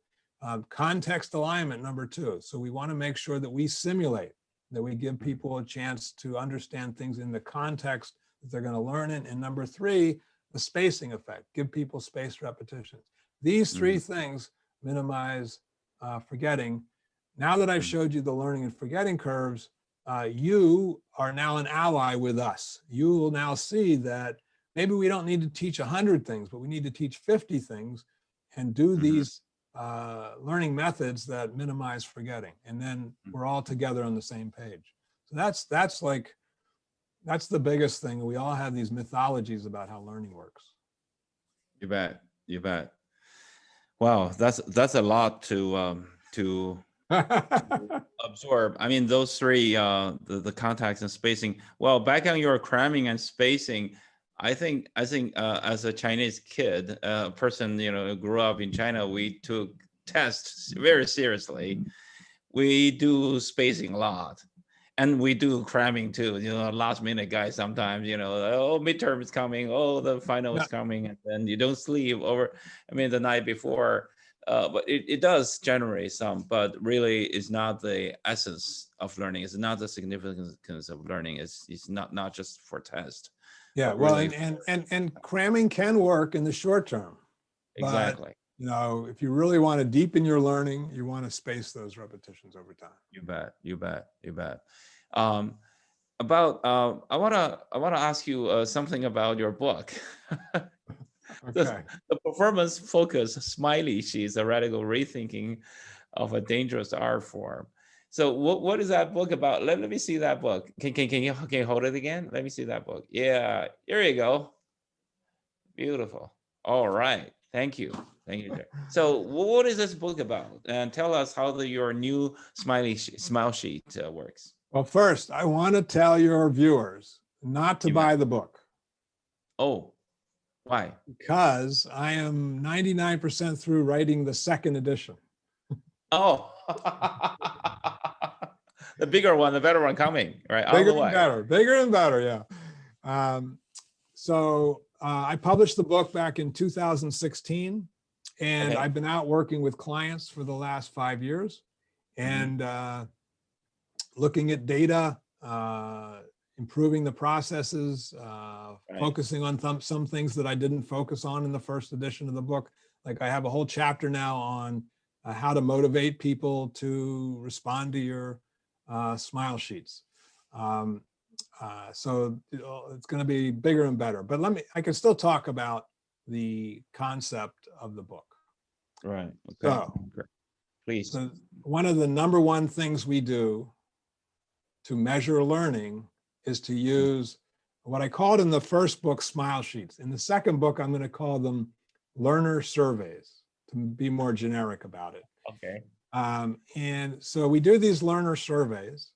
Context alignment, number 2. So we want to make sure that we simulate, that we give people a chance to understand things in the context that they're going to learn in. And number 3, the spacing effect, give people spaced repetitions. These 3 things minimize forgetting. Now that I've showed you the learning and forgetting curves, you are now an ally with us. You will now see that maybe we don't need to teach 100 things, but we need to teach 50 things and do these learning methods that minimize forgetting. And then we're all together on the same page. So that's the biggest thing. We all have these mythologies about how learning works. You bet. You bet. Wow, that's a lot to absorb. I mean, those 3, the context and spacing. Well, back on your cramming and spacing, I think as a Chinese kid, person, who grew up in China, we took tests very seriously. We do spacing a lot. And we do cramming too, last minute guys sometimes, oh, midterm is coming, oh, the final is coming, and then you don't sleep the night before. But it does generate some, but really it's not the essence of learning. It's not the significance of learning. It's not just for test. Yeah, well, really and cramming can work in the short term. Exactly. But, if you really want to deepen your learning, you want to space those repetitions over time. You bet. You bet. You bet. I want to ask you something about your book. Okay. The performance focus smiley sheets, a radical rethinking of a dangerous art form. So what is that book about? Let me see that book. Can you hold it again? Let me see that book. Yeah, here you go. Beautiful. All right. Thank you. Thank you. So what is this book about? And tell us how your new smile sheet works. Well, first, I want to tell your viewers not to buy the book. Oh, why? Because I am 99% through writing the 2nd edition. Oh, the bigger one, the better one coming, right? Bigger and better, yeah. So I published the book back in 2016, and I've been out working with clients for the last 5 years, and looking at data, improving the processes, focusing on some things that I didn't focus on in the 1st edition of the book. Like I have a whole chapter now on how to motivate people to respond to your smile sheets. So it's going to be bigger and better, but I can still talk about the concept of the book. Right. Okay. So, please. one of the number 1 things we do to measure learning is to use what I called in the first book, smile sheets. In the second book, I'm going to call them learner surveys to be more generic about it. Okay. And so we do these learner surveys,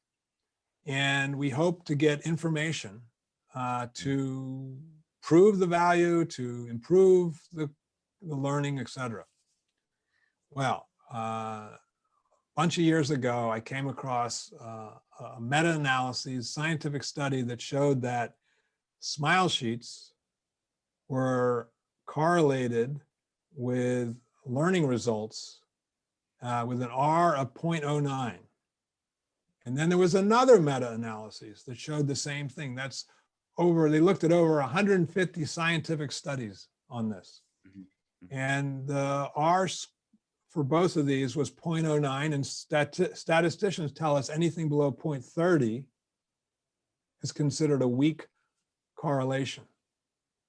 and we hope to get information to prove the value, to improve the learning, et cetera. Well, a bunch of years ago, I came across a meta-analysis, scientific study that showed that smile sheets were correlated with learning results with an R of 0.09. And then there was another meta-analysis that showed the same thing. That's they looked at over 150 scientific studies on this. And the R for both of these was 0.09, and statisticians tell us anything below 0.30 is considered a weak correlation.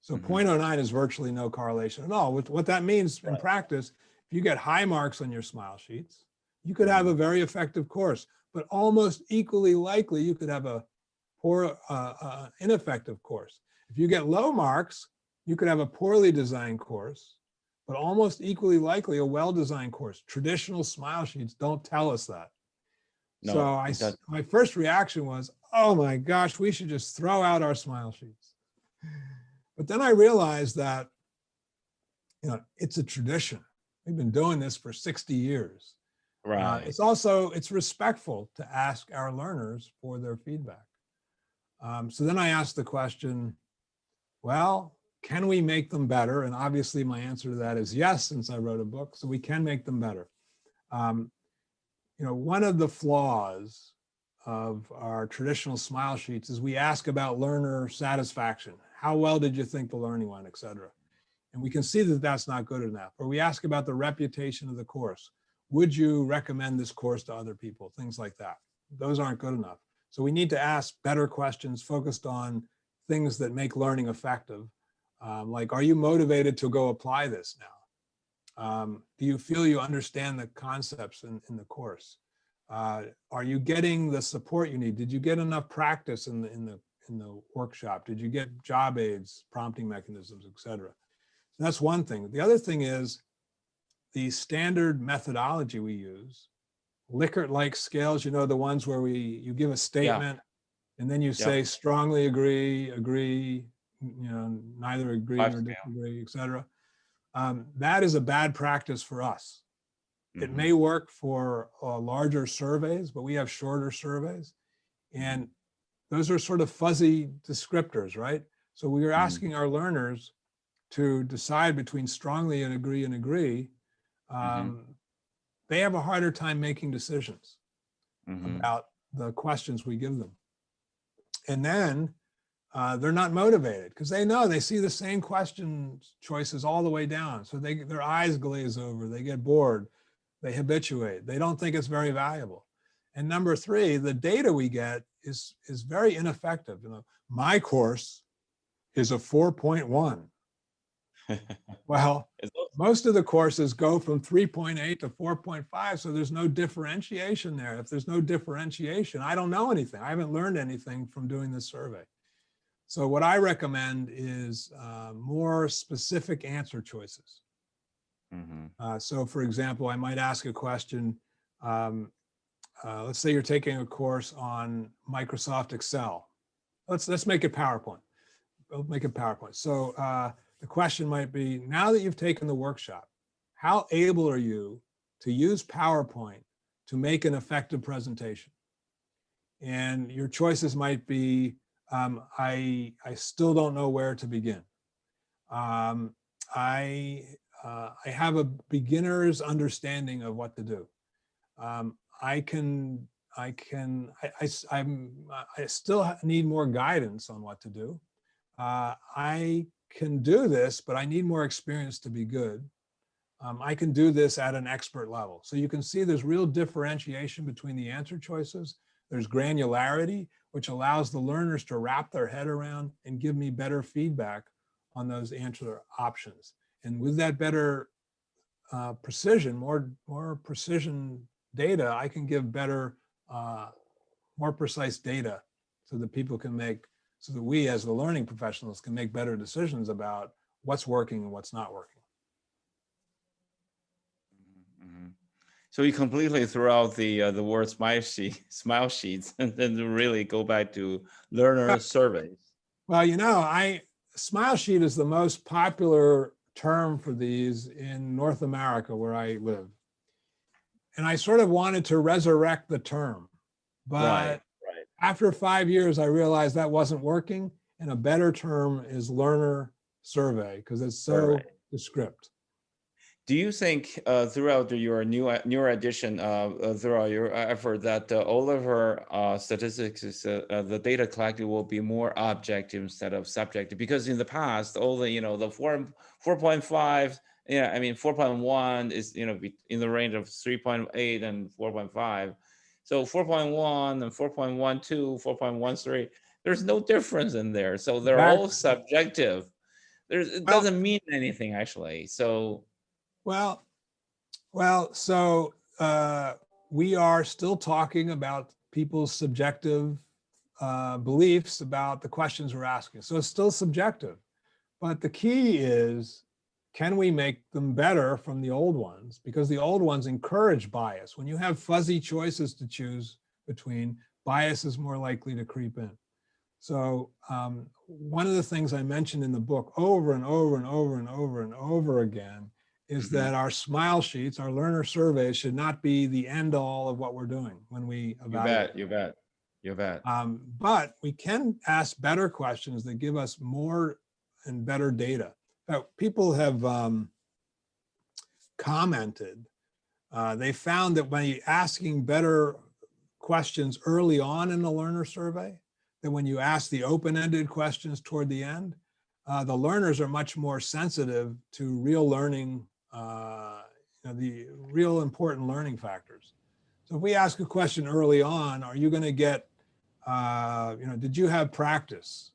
So 0.09 is virtually no correlation at all. What that means in practice, if you get high marks on your smile sheets, you could have a very effective course, but almost equally likely you could have a poor, ineffective course. If you get low marks, you could have a poorly designed course, but almost equally likely a well-designed course. Traditional smile sheets don't tell us that. No, so my first reaction was, oh my gosh, we should just throw out our smile sheets. But then I realized that, it's a tradition. We've been doing this for 60 years. Right. It's respectful to ask our learners for their feedback. So then I asked the question, well, can we make them better? And obviously my answer to that is yes, since I wrote a book, so we can make them better. One of the flaws of our traditional smile sheets is we ask about learner satisfaction. How well did you think the learning went, et cetera? And we can see that that's not good enough. Or we ask about the reputation of the course. Would you recommend this course to other people? Things like that. Those aren't good enough. So we need to ask better questions focused on things that make learning effective. Like, are you motivated to go apply this now? Do you feel you understand the concepts in the course? Are you getting the support you need? Did you get enough practice in the workshop? Did you get job aids, prompting mechanisms, et cetera? That's one thing. The other thing is the standard methodology we use, Likert-like scales, the ones where you give a statement and then you say strongly agree, neither agree nor disagree, et cetera. That is a bad practice for us. It may work for larger surveys, but we have shorter surveys. And those are sort of fuzzy descriptors, right? So we are asking our learners to decide between strongly and agree. They have a harder time making decisions about the questions we give them. And then they're not motivated because they see the same question choices all the way down. So their eyes glaze over, they get bored, they habituate, they don't think it's very valuable. And number three, the data we get is very ineffective. My course is a 4.1. Well, most of the courses go from 3.8 to 4.5, so there's no differentiation there. If there's no differentiation, I don't know anything. I haven't learned anything from doing this survey. So what I recommend is more specific answer choices. So for example, I might ask a question. Let's say you're taking a course on Microsoft Excel. Let's make it PowerPoint. We'll make it PowerPoint. So the question might be, now that you've taken the workshop, how able are you to use PowerPoint to make an effective presentation? And your choices might be, I still don't know where to begin. I have a beginner's understanding of what to do. I still need more guidance on what to do. I can do this, but I need more experience to be good. I can do this at an expert level. So you can see there's real differentiation between the answer choices. There's granularity, which allows the learners to wrap their head around and give me better feedback on those answer options. And with that better precision, more precision data, I can give better more precise data so that people can make, so that we as the learning professionals can make better decisions about what's working and what's not working. Mm-hmm. So you completely threw out the word smile sheets, and then really go back to learner surveys. Well, you know, smile sheet is the most popular term for these in North America where I live. And I sort of wanted to resurrect the term, but after 5 years, I realized that wasn't working. And a better term is learner survey because it's so descriptive. Do you think throughout your newer edition, throughout your effort, that all of our statistics, the data collected will be more objective instead of subjective? Because in the past, all the the 4.5, yeah, I mean 4.1 is in the range of 3.8 and 4.5. So 4.1 and 4.12, 4.13, there's no difference in there. So they're all subjective. It doesn't mean anything actually. So. So we are still talking about people's subjective beliefs about the questions we're asking. So it's still subjective, but the key is, can we make them better from the old ones? Because the old ones encourage bias. When you have fuzzy choices to choose between, bias is more likely to creep in. So one of the things I mentioned in the book over and over and over and over and over again is that our smile sheets, our learner surveys, should not be the end all of what we're doing when we evaluate. You bet. But we can ask better questions that give us more and better data. Now, people have commented, they found that by asking better questions early on in the learner survey, that when you ask the open-ended questions toward the end, the learners are much more sensitive to real learning, the real important learning factors. So if we ask a question early on, are you going to get, did you have practice?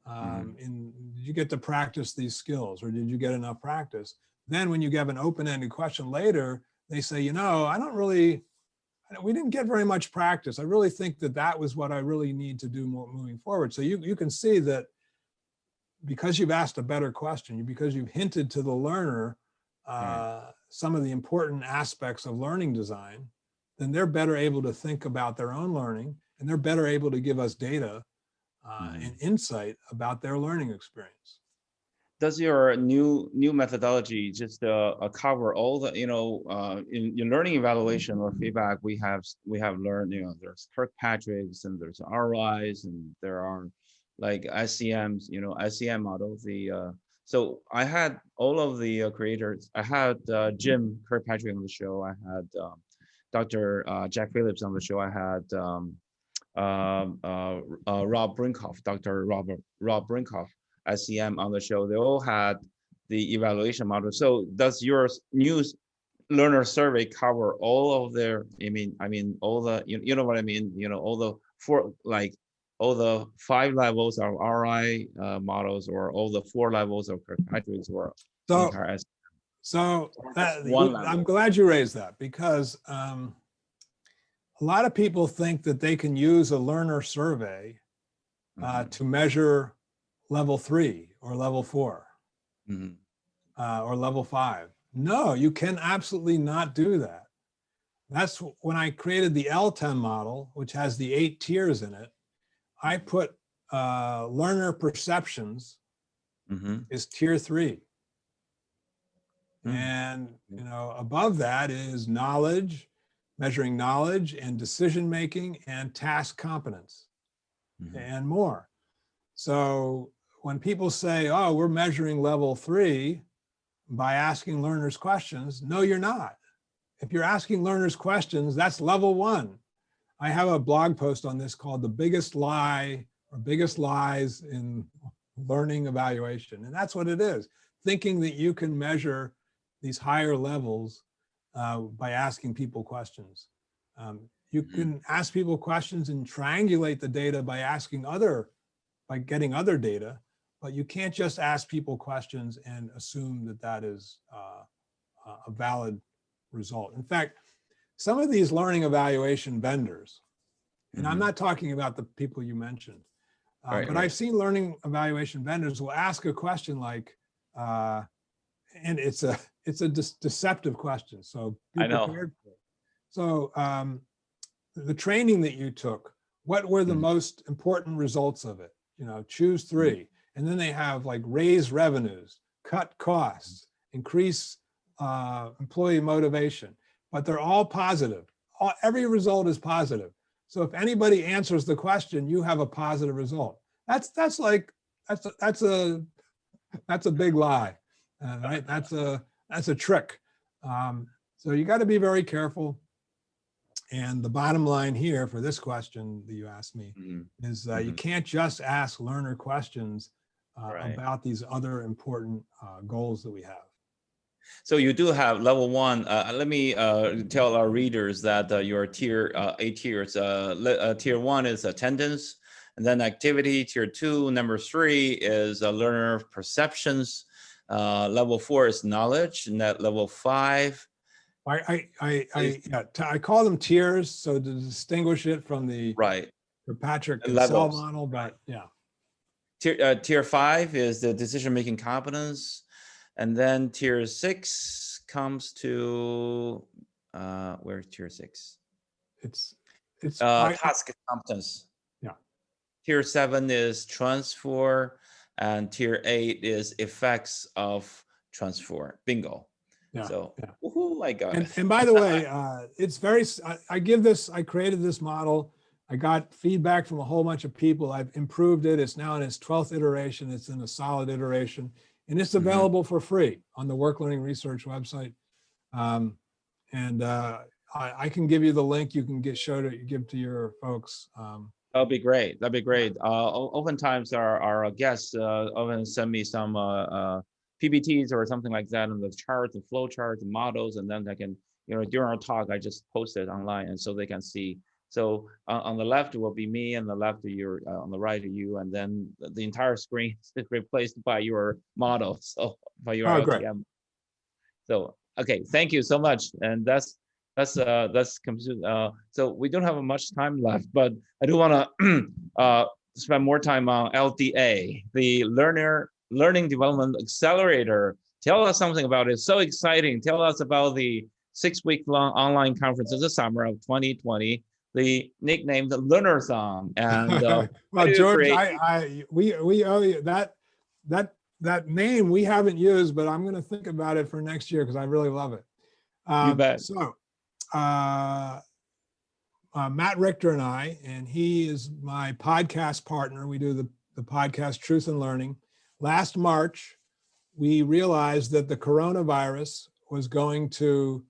Did you get to practice these skills, or did you get enough practice? Then when you give an open-ended question later, they say, we didn't get very much practice. I really think that was what I really need to do more moving forward. So you can see that because you've asked a better question, because you've hinted to the learner some of the important aspects of learning design, then they're better able to think about their own learning, and they're better able to give us data and insight about their learning experience. Does your new methodology just cover all the in learning evaluation or feedback we have learned, there's Kirkpatrick's and there's RIs and there are like SCMs, SCM models. So I had all of the creators. I had Jim Kirkpatrick on the show. I had Dr. Jack Phillips on the show. I had Rob Brinkhoff, Dr. Rob Brinkhoff, SCM on the show. They all had the evaluation model. So does your new learner survey cover all of their, I mean all the, you know what I mean, all the all the 5 levels of RI models, or all the 4 levels of Kirkpatrick's, or the entire SCM? So I'm glad you raised that, because a lot of people think that they can use a learner survey to measure level 3 or level 4 or level 5. No, you can absolutely not do that. That's when I created the LTEM model, which has the 8 tiers in it. I put learner perceptions is tier 3. And above that is knowledge, measuring knowledge and decision making and task competence and more. So when people say, oh, we're measuring level 3 by asking learners questions, no, you're not. If you're asking learners questions, that's level 1. I have a blog post on this called The Biggest Lie or Biggest Lies in Learning Evaluation. And that's what it is, thinking that you can measure these higher levels by asking people questions. You can ask people questions and triangulate the data by getting other data, but you can't just ask people questions and assume that is a valid result. In fact, some of these learning evaluation vendors And I'm not talking about the people you mentioned, Right, but right. I've seen learning evaluation vendors will ask a question like, and it's a deceptive question. So be I know. prepared for it. So the training that you took, what were the most important results of it? You know, choose three. And then they have like raise revenues, cut costs, increase employee motivation, but they're all positive. Every result is positive. So if anybody answers the question, you have a positive result. That's a big lie, right? That's a trick. So you got to be very careful. And the bottom line here for this question that you asked me is you can't just ask learner questions about these other important goals that we have. So you do have level one. Let me tell our readers that your tier A tiers. Tier one is attendance, and then activity. Tier two, number three is learner perceptions. Level four is knowledge, and that level five. I call them tiers, so to distinguish it from the Kirkpatrick and Cell model, but yeah. Tier five is the decision-making competence. And then tier six comes to, where's tier six? It's task competence. Yeah. Tier seven is transfer, and tier 8 is effects of transfer. Bingo. Yeah. So, yeah. woohoo, I got it. And by the way, it's very, I created this model. I got feedback from a whole bunch of people. I've improved it. It's now in its 12th iteration. It's in a solid iteration. And it's available for free on the Work Learning Research website. I can give you the link. You can give to your folks. That'll be great. That'd be great. Oftentimes our guests often send me some PPTs or something like that on the charts, the flow charts, the models, and then I can, during our talk, I just post it online, and so they can see. So on the left will be me, and the left on the right are you, and then the entire screen is replaced by your model, so by your LTM. Great. So okay, thank you so much, and that's so we don't have much time left, but I do want to spend more time on LDA, the Learning Development Accelerator. Tell us something about it. It's so exciting. Tell us about the 6-week-long online conference in the summer of 2020. The nickname the Learnathon. And well, George, we owe you that name we haven't used, but I'm going to think about it for next year because I really love it. You bet. So Matt Richter and I, and he is my podcast partner. We do the podcast Truth in Learning. Last March, we realized that the coronavirus was going to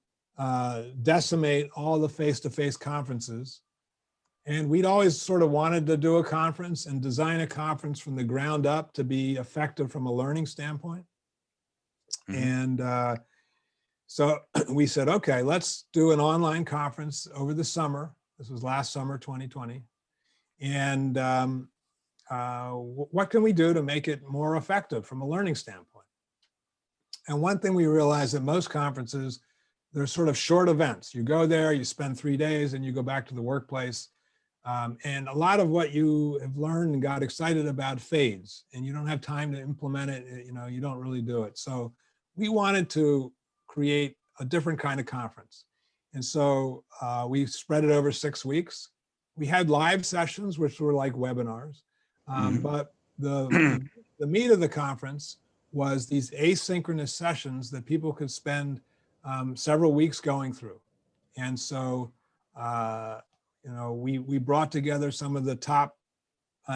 decimate all the face-to-face conferences. And we'd always sort of wanted to do a conference and design a conference from the ground up to be effective from a learning standpoint. And so we said, okay, let's do an online conference over the summer. This was last summer, 2020. And what can we do to make it more effective from a learning standpoint? And one thing we realized that most conferences, they're sort of short events. You go there, you spend 3 days, and you go back to the workplace. And a lot of what you have learned and got excited about fades, and you don't have time to implement it. You don't really do it. So we wanted to create a different kind of conference. And so we spread it over 6 weeks. We had live sessions, which were like webinars. But the meat of the conference was these asynchronous sessions that people could spend several weeks going through. And so, we brought together some of the top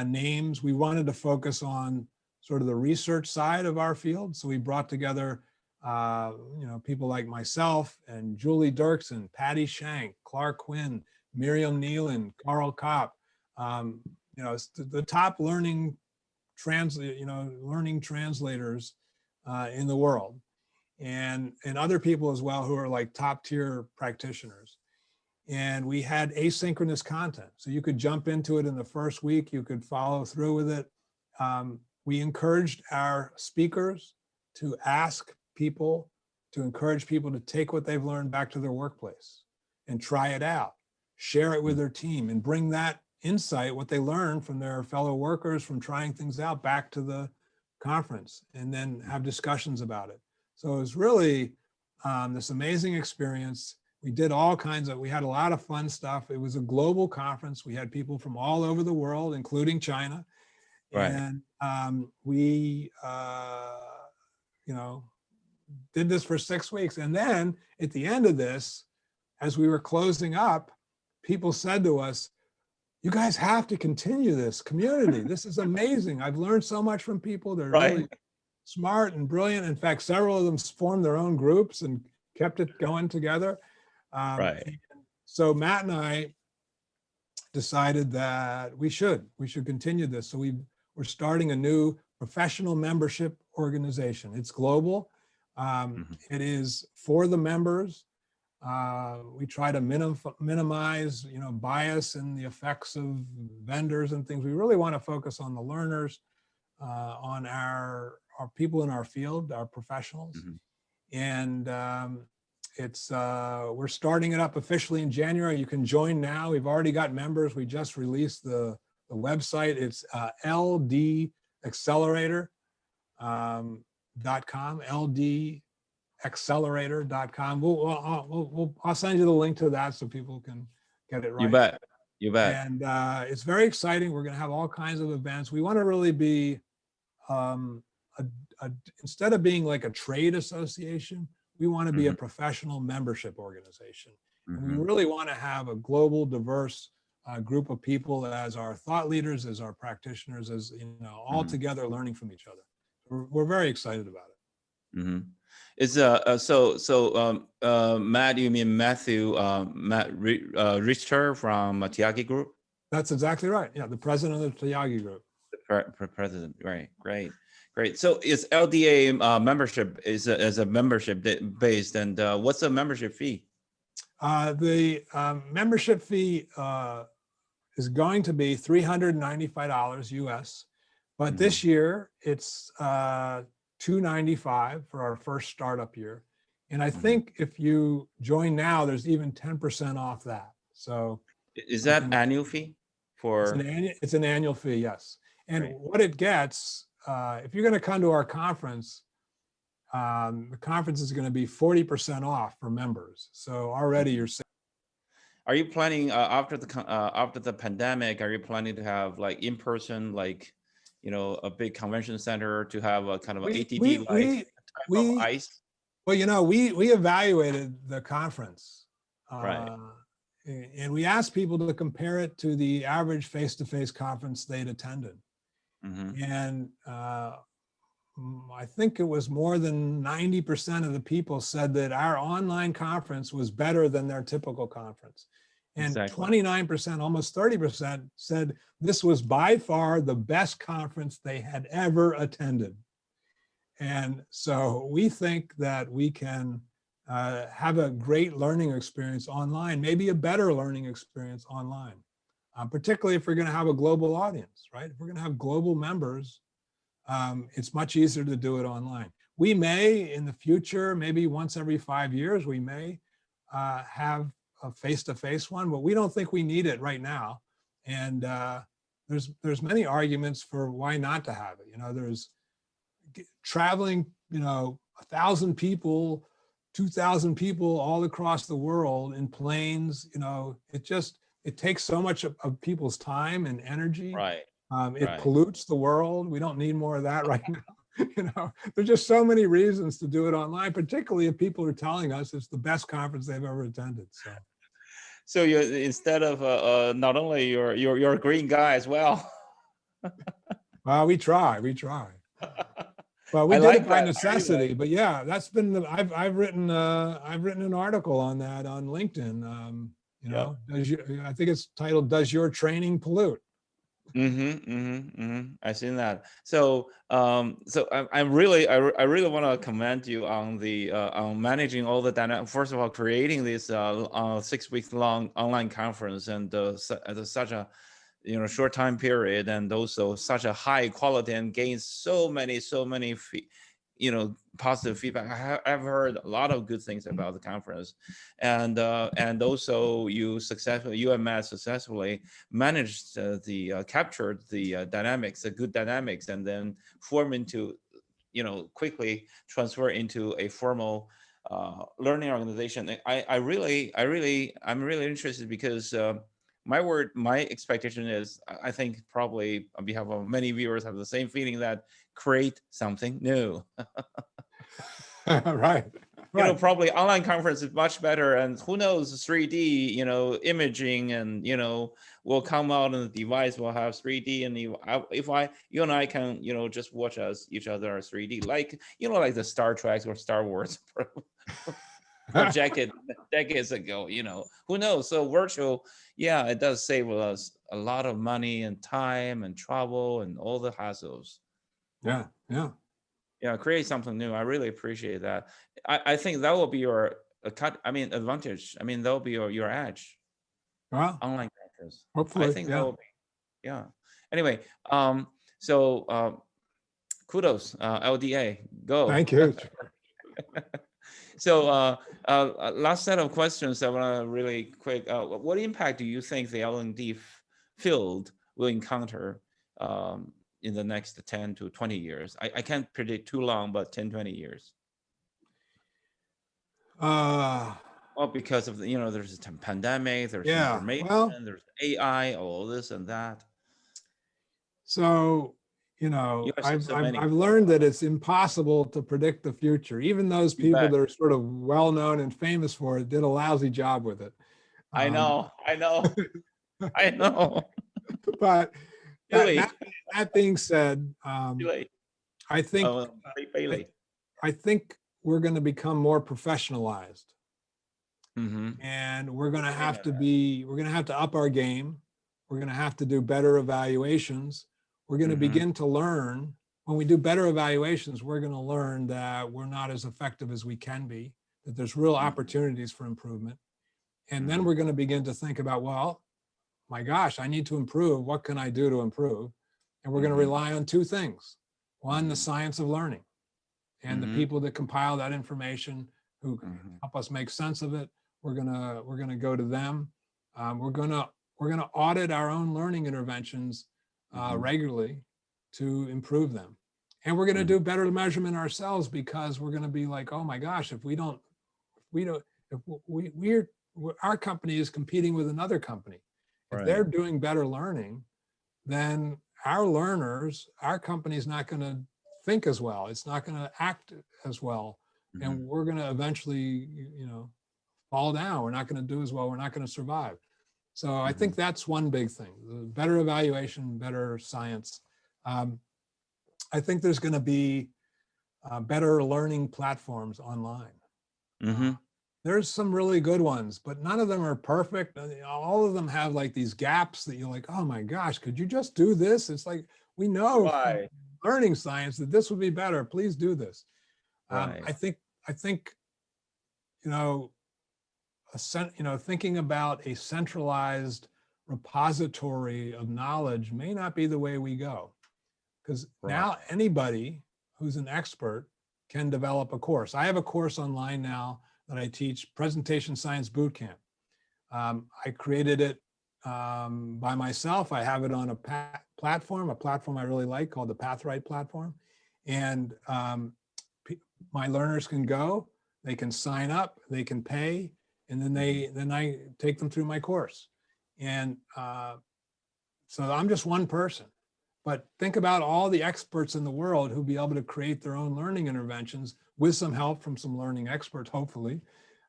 names. We wanted to focus on sort of the research side of our field. So we brought together, people like myself and Julie Dirksen, Patty Shank, Clark Quinn, Miriam Nealon, Carl Kopp, the top learning translators in the world, and other people as well who are like top tier practitioners. And we had asynchronous content, so you could jump into it in the first week. You could follow through with it. We encouraged our speakers to encourage people to take what they've learned back to their workplace and try it out share it with their team and bring that insight, what they learned from their fellow workers, from trying things out, back to the conference, and then have discussions about it. So it was really this amazing experience. We did we had a lot of fun stuff. It was a global conference. We had people from all over the world, including China. Right. And we, did this for 6 weeks. And then at the end of this, as we were closing up, people said to us, "You guys have to continue this community. This is amazing. I've learned so much from people. They're really smart and brilliant." In fact, several of them formed their own groups and kept it going together. So Matt and I decided that we should continue this. So we're starting a new professional membership organization. It's global. It is for the members. We try to minimize, bias and the effects of vendors and things. We really want to focus on the learners, on our people in our field, our professionals. And we're starting it up officially in January. You can join now. We've already got members. We just released the website. It's ldaccelerator.com, ldaccelerator.com. I'll send you the link to that so people can get it right. You bet. And it's very exciting. We're going to have all kinds of events. We want to really be, instead of being like a trade association, we want to be a professional membership organization. And we really want to have a global, diverse group of people as our thought leaders, as our practitioners, as all together learning from each other. We're very excited about it. Is Matt? You mean Matt Richter from Tyagi Group? That's exactly right. Yeah, the president of the Tyagi Group. The president, right? Great. So is LDA membership is a membership based, and what's the membership fee? The membership fee is going to be $395 US, but this year it's $295 for our first startup year. And I think if you join now, there's even 10% off that. So is that annual fee for? It's an annual fee, yes. And what it gets, if you're going to come to our conference, the conference is going to be 40% off for members. So already you're saving. Are you planning after the pandemic? Are you planning to have like in person, like a big convention center, to have a kind of ATD like ICE? Well, we evaluated the conference, and we asked people to compare it to the average face-to-face conference they'd attended. And I think it was more than 90% of the people said that our online conference was better than their typical conference. And 29%, almost 30% said this was by far the best conference they had ever attended. And so we think that we can have a great learning experience online, maybe a better learning experience online, particularly if we're going to have a global audience, right? If we're going to have global members, it's much easier to do it online. We may, in the future, maybe once every 5 years, we may have a face-to-face one, but we don't think we need it right now. And there's many arguments for why not to have it. There's traveling, 1,000 people, 2,000 people all across the world in planes. It takes so much of people's time and energy. It pollutes the world. We don't need more of that right now. There's just so many reasons to do it online, particularly if people are telling us it's the best conference they've ever attended. So you, instead of not only you're a green guy as well. Well, we try. Well, we did it by necessity, but yeah, that's been I've written an article on that on LinkedIn. I think it's titled "Does Your Training Pollute?" I've seen that. So I really want to commend you on the on managing all the dynamic. First of all, creating this 6 weeks long online conference, and such a short time period, and also such a high quality, and gain so many positive feedback. I've heard a lot of good things about the conference, and also you and Matt successfully managed captured the dynamics, the good dynamics, and then form into, quickly transfer into a formal learning organization. I'm really interested because my expectation is, I think probably on behalf of many viewers have the same feeling, that create something new. Right. Probably online conference is much better, and who knows, 3D, imaging, and will come out on the device, will have 3D, and you and I can, just watch each other 3D, like like the Star Trek or Star Wars projected decades ago. Who knows? So virtual, yeah, it does save us a lot of money and time and trouble and all the hassles. Yeah. Create something new. I really appreciate that. I think that will be your advantage. That will be your edge. Well, Online conference. hopefully. I think that will be. Yeah. Anyway, so kudos, LDA, go. Thank you. So last set of questions I want to really quick. What impact do you think the L&D field will encounter in the next 10 to 20 years? I can't predict too long, but 10, 20 years. Well, because of there's a pandemic, there's information, there's AI, all this and that. So, I've learned that it's impossible to predict the future. Even those people that are sort of well known and famous for it did a lousy job with it. I know. I know. But that being said, I think we're going to become more professionalized, and we're going to have to up our game. We're going to have to do better evaluations. We're going to begin to learn. When we do better evaluations, we're going to learn that we're not as effective as we can be, that there's real opportunities for improvement. And then we're going to begin to think about, well, my gosh, I need to improve. What can I do to improve? And we're going to rely on two things. One, the science of learning, and the people that compile that information, who help us make sense of it. We're going to go to them. We're going to audit our own learning interventions regularly to improve them. And we're going to do better measurement ourselves, because we're going to be like, oh my gosh, if our company is competing with another company. If they're doing better learning, then our company's not going to think as well. It's not going to act as well. And we're going to eventually, fall down. We're not going to do as well. We're not going to survive. So I think that's one big thing: better evaluation, better science. I think there's going to be better learning platforms online. There's some really good ones, but none of them are perfect. All of them have like these gaps that you're like, oh my gosh, could you just do this? It's like, we know from learning science that this would be better. Please do this. I think thinking about a centralized repository of knowledge may not be the way we go, because now anybody who's an expert can develop a course. I have a course online now that I teach, Presentation Science Bootcamp. I created it by myself. I have it on a platform I really like called the Pathright platform. And my learners can go, they can sign up, they can pay, and then I take them through my course. And so I'm just one person. But think about all the experts in the world who'll be able to create their own learning interventions with some help from some learning experts, hopefully.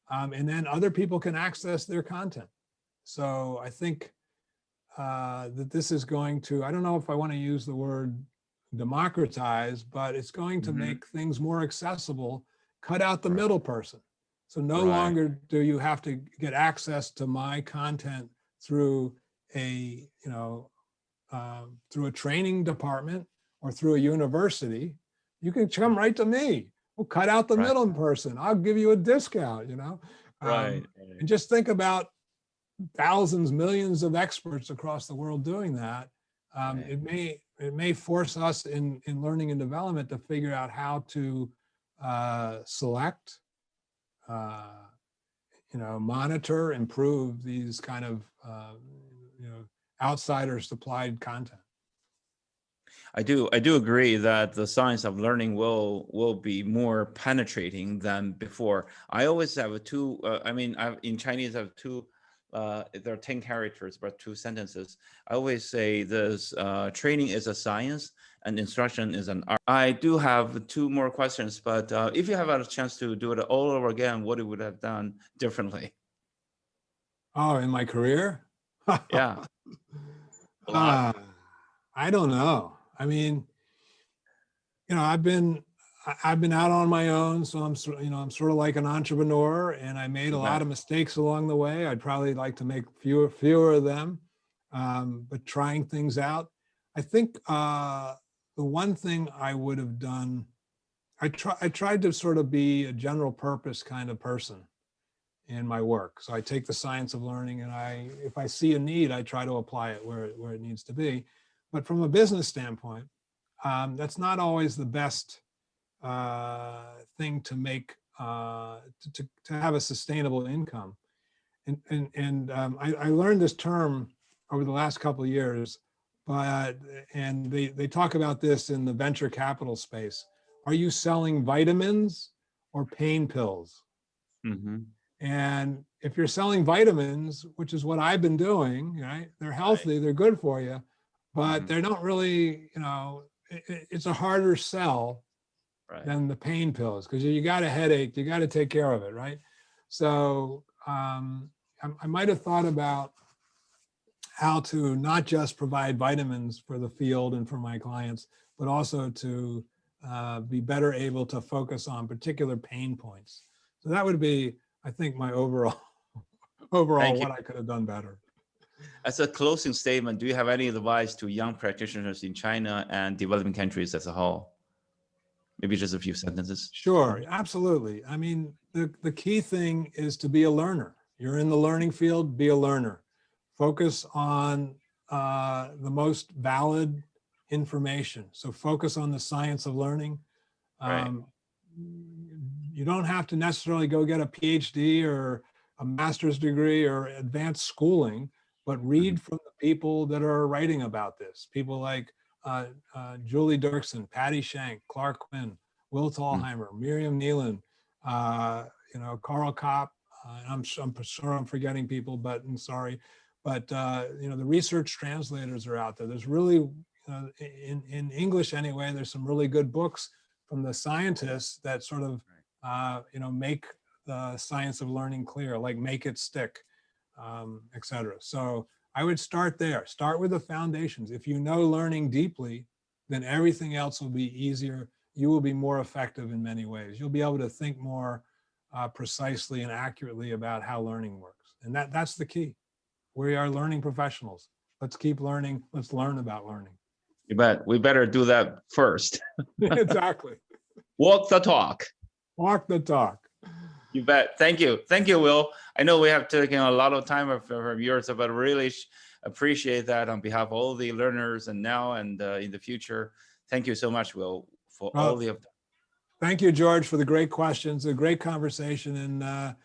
And then other people can access their content. So I think that this is going to, I don't know if I want to use the word democratize, but it's going to make things more accessible, cut out the middle person. So no longer do you have to get access to my content through a training department or through a university. You can come right to me. We'll cut out the middle person. I'll give you a discount, And just think about thousands, millions of experts across the world doing that. It may force us in learning and development to figure out how to select, monitor, improve these kind of, outsider supplied content. I do agree that the science of learning will be more penetrating than before. I always have two. In Chinese, I have two. There are 10 characters, but 2 sentences. I always say this: training is a science, and instruction is an art. I do have 2 more questions, but if you have a chance to do it all over again, what you would have done differently? Oh, in my career? Yeah, a lot. I don't know. I mean, I've been out on my own, so I'm sort of like an entrepreneur, and I made a lot of mistakes along the way. I'd probably like to make fewer of them, but trying things out. I think the one thing I would have done, I tried to sort of be a general purpose kind of person in my work. So I take the science of learning, and if I see a need, I try to apply it where it needs to be. But from a business standpoint, that's not always the best thing to make to have a sustainable income. And I learned this term over the last couple of years, and they talk about this in the venture capital space. Are you selling vitamins or pain pills? Mm-hmm. And if you're selling vitamins, which is what I've been doing, right? They're healthy, they're good for you, but they're not really, it's a harder sell than the pain pills, because you got a headache, you got to take care of it, right? So I might have thought about how to not just provide vitamins for the field and for my clients, but also to be better able to focus on particular pain points. So that would be, I think, my overall what I could have done better. As a closing statement, do you have any advice to young practitioners in China and developing countries as a whole? Maybe just a few sentences. Sure, absolutely. I mean, the key thing is to be a learner. You're in the learning field, be a learner. Focus on the most valid information. So focus on the science of learning. You don't have to necessarily go get a PhD or a master's degree or advanced schooling, but read from the people that are writing about this. People like Julie Dirksen, Patty Shank, Clark Quinn, Will Thalheimer, Miriam Nealon, Carl Kopp. I'm sure I'm forgetting people, but I'm sorry. But the research translators are out there. There's really, in English anyway, there's some really good books from the scientists that sort of, make the science of learning clear, like Make It Stick, et cetera. So I would start there. Start with the foundations. If you know learning deeply, then everything else will be easier. You will be more effective in many ways. You'll be able to think more precisely and accurately about how learning works. And that's the key. We are learning professionals. Let's keep learning. Let's learn about learning. You bet. We better do that first. Exactly. Walk the talk. Walk the talk. You bet. Thank you. Thank you, Will. I know we have taken a lot of time from yours, but really appreciate that on behalf of all the learners and now and in the future. Thank you so much, Will, for all the. Thank you, George, for the great questions, a great conversation. And,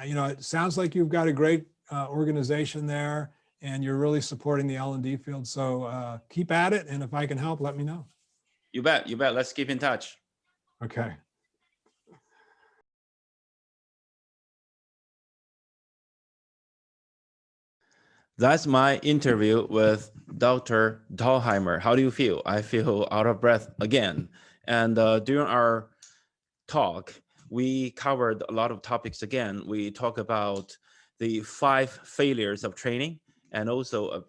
it sounds like you've got a great organization there and you're really supporting the L&D field. So keep at it. And if I can help, let me know. You bet. You bet. Let's keep in touch. Okay. That's my interview with Dr. Thalheimer. How do you feel? I feel out of breath again. And during our talk, we covered a lot of topics again. We talk about the 5 failures of training, and also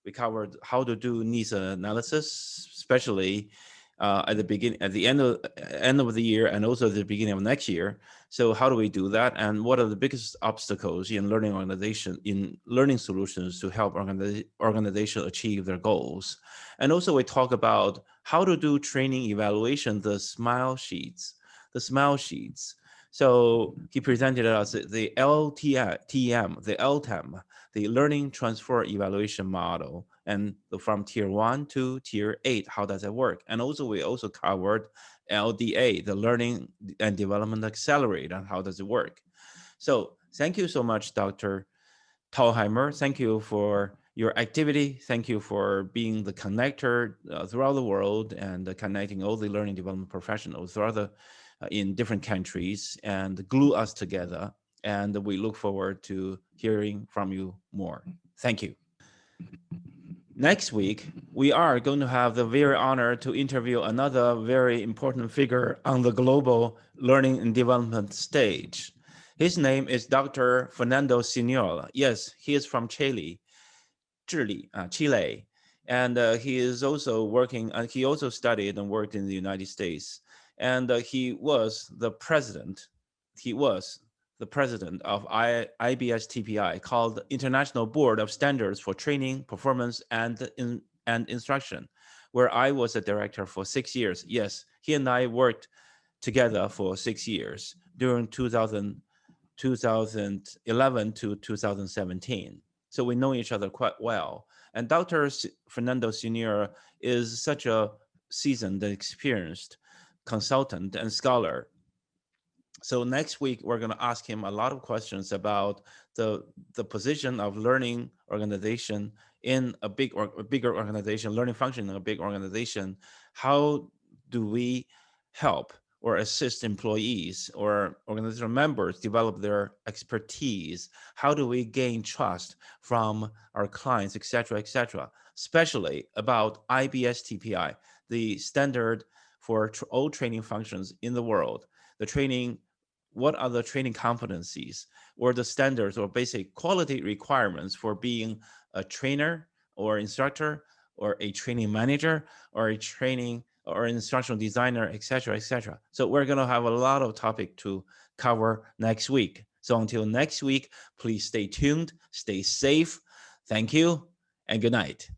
we covered how to do needs analysis, especially at the end of the year, and also at the beginning of next year. So how do we do that? And what are the biggest obstacles in learning solutions to help organization achieve their goals? And also we talk about how to do training evaluation, the smile sheets. So he presented us the LTM, the LTEM, the Learning Transfer Evaluation Model, and from tier 1 to tier 8, how does it work? And also we also covered LDA, the Learning and Development Accelerator, and how does it work? So thank you so much, Dr. Thalheimer. Thank you for your activity. Thank you for being the connector throughout the world and connecting all the learning development professionals throughout the in different countries and glue us together. And we look forward to hearing from you more. Thank you. Next week, we are going to have the very honor to interview another very important figure on the global learning and development stage. His name is Dr. Fernando Signola. Yes, he is from Chile. And he is also working, he also studied and worked in the United States. And he was the president of IBS TPI, called International Board of Standards for Training, Performance, and Instruction, where I was a director for 6 years. Yes, he and I worked together for 6 years during 2011 to 2017. So we know each other quite well. And Dr. Fernando Senior is such a seasoned and experienced consultant and scholar. So next week, we're going to ask him a lot of questions about the position of learning organization in a bigger organization, learning function in a big organization. How do we help or assist employees or organizational members develop their expertise? How do we gain trust from our clients, et cetera, especially about IBS TPI, the standard for all training functions in the world, the training. What are the training competencies or the standards or basic quality requirements for being a trainer or instructor or a training manager or a training or instructional designer, et cetera, So we're going to have a lot of topic to cover next week. So until next week, please stay tuned, stay safe. Thank you, and good night.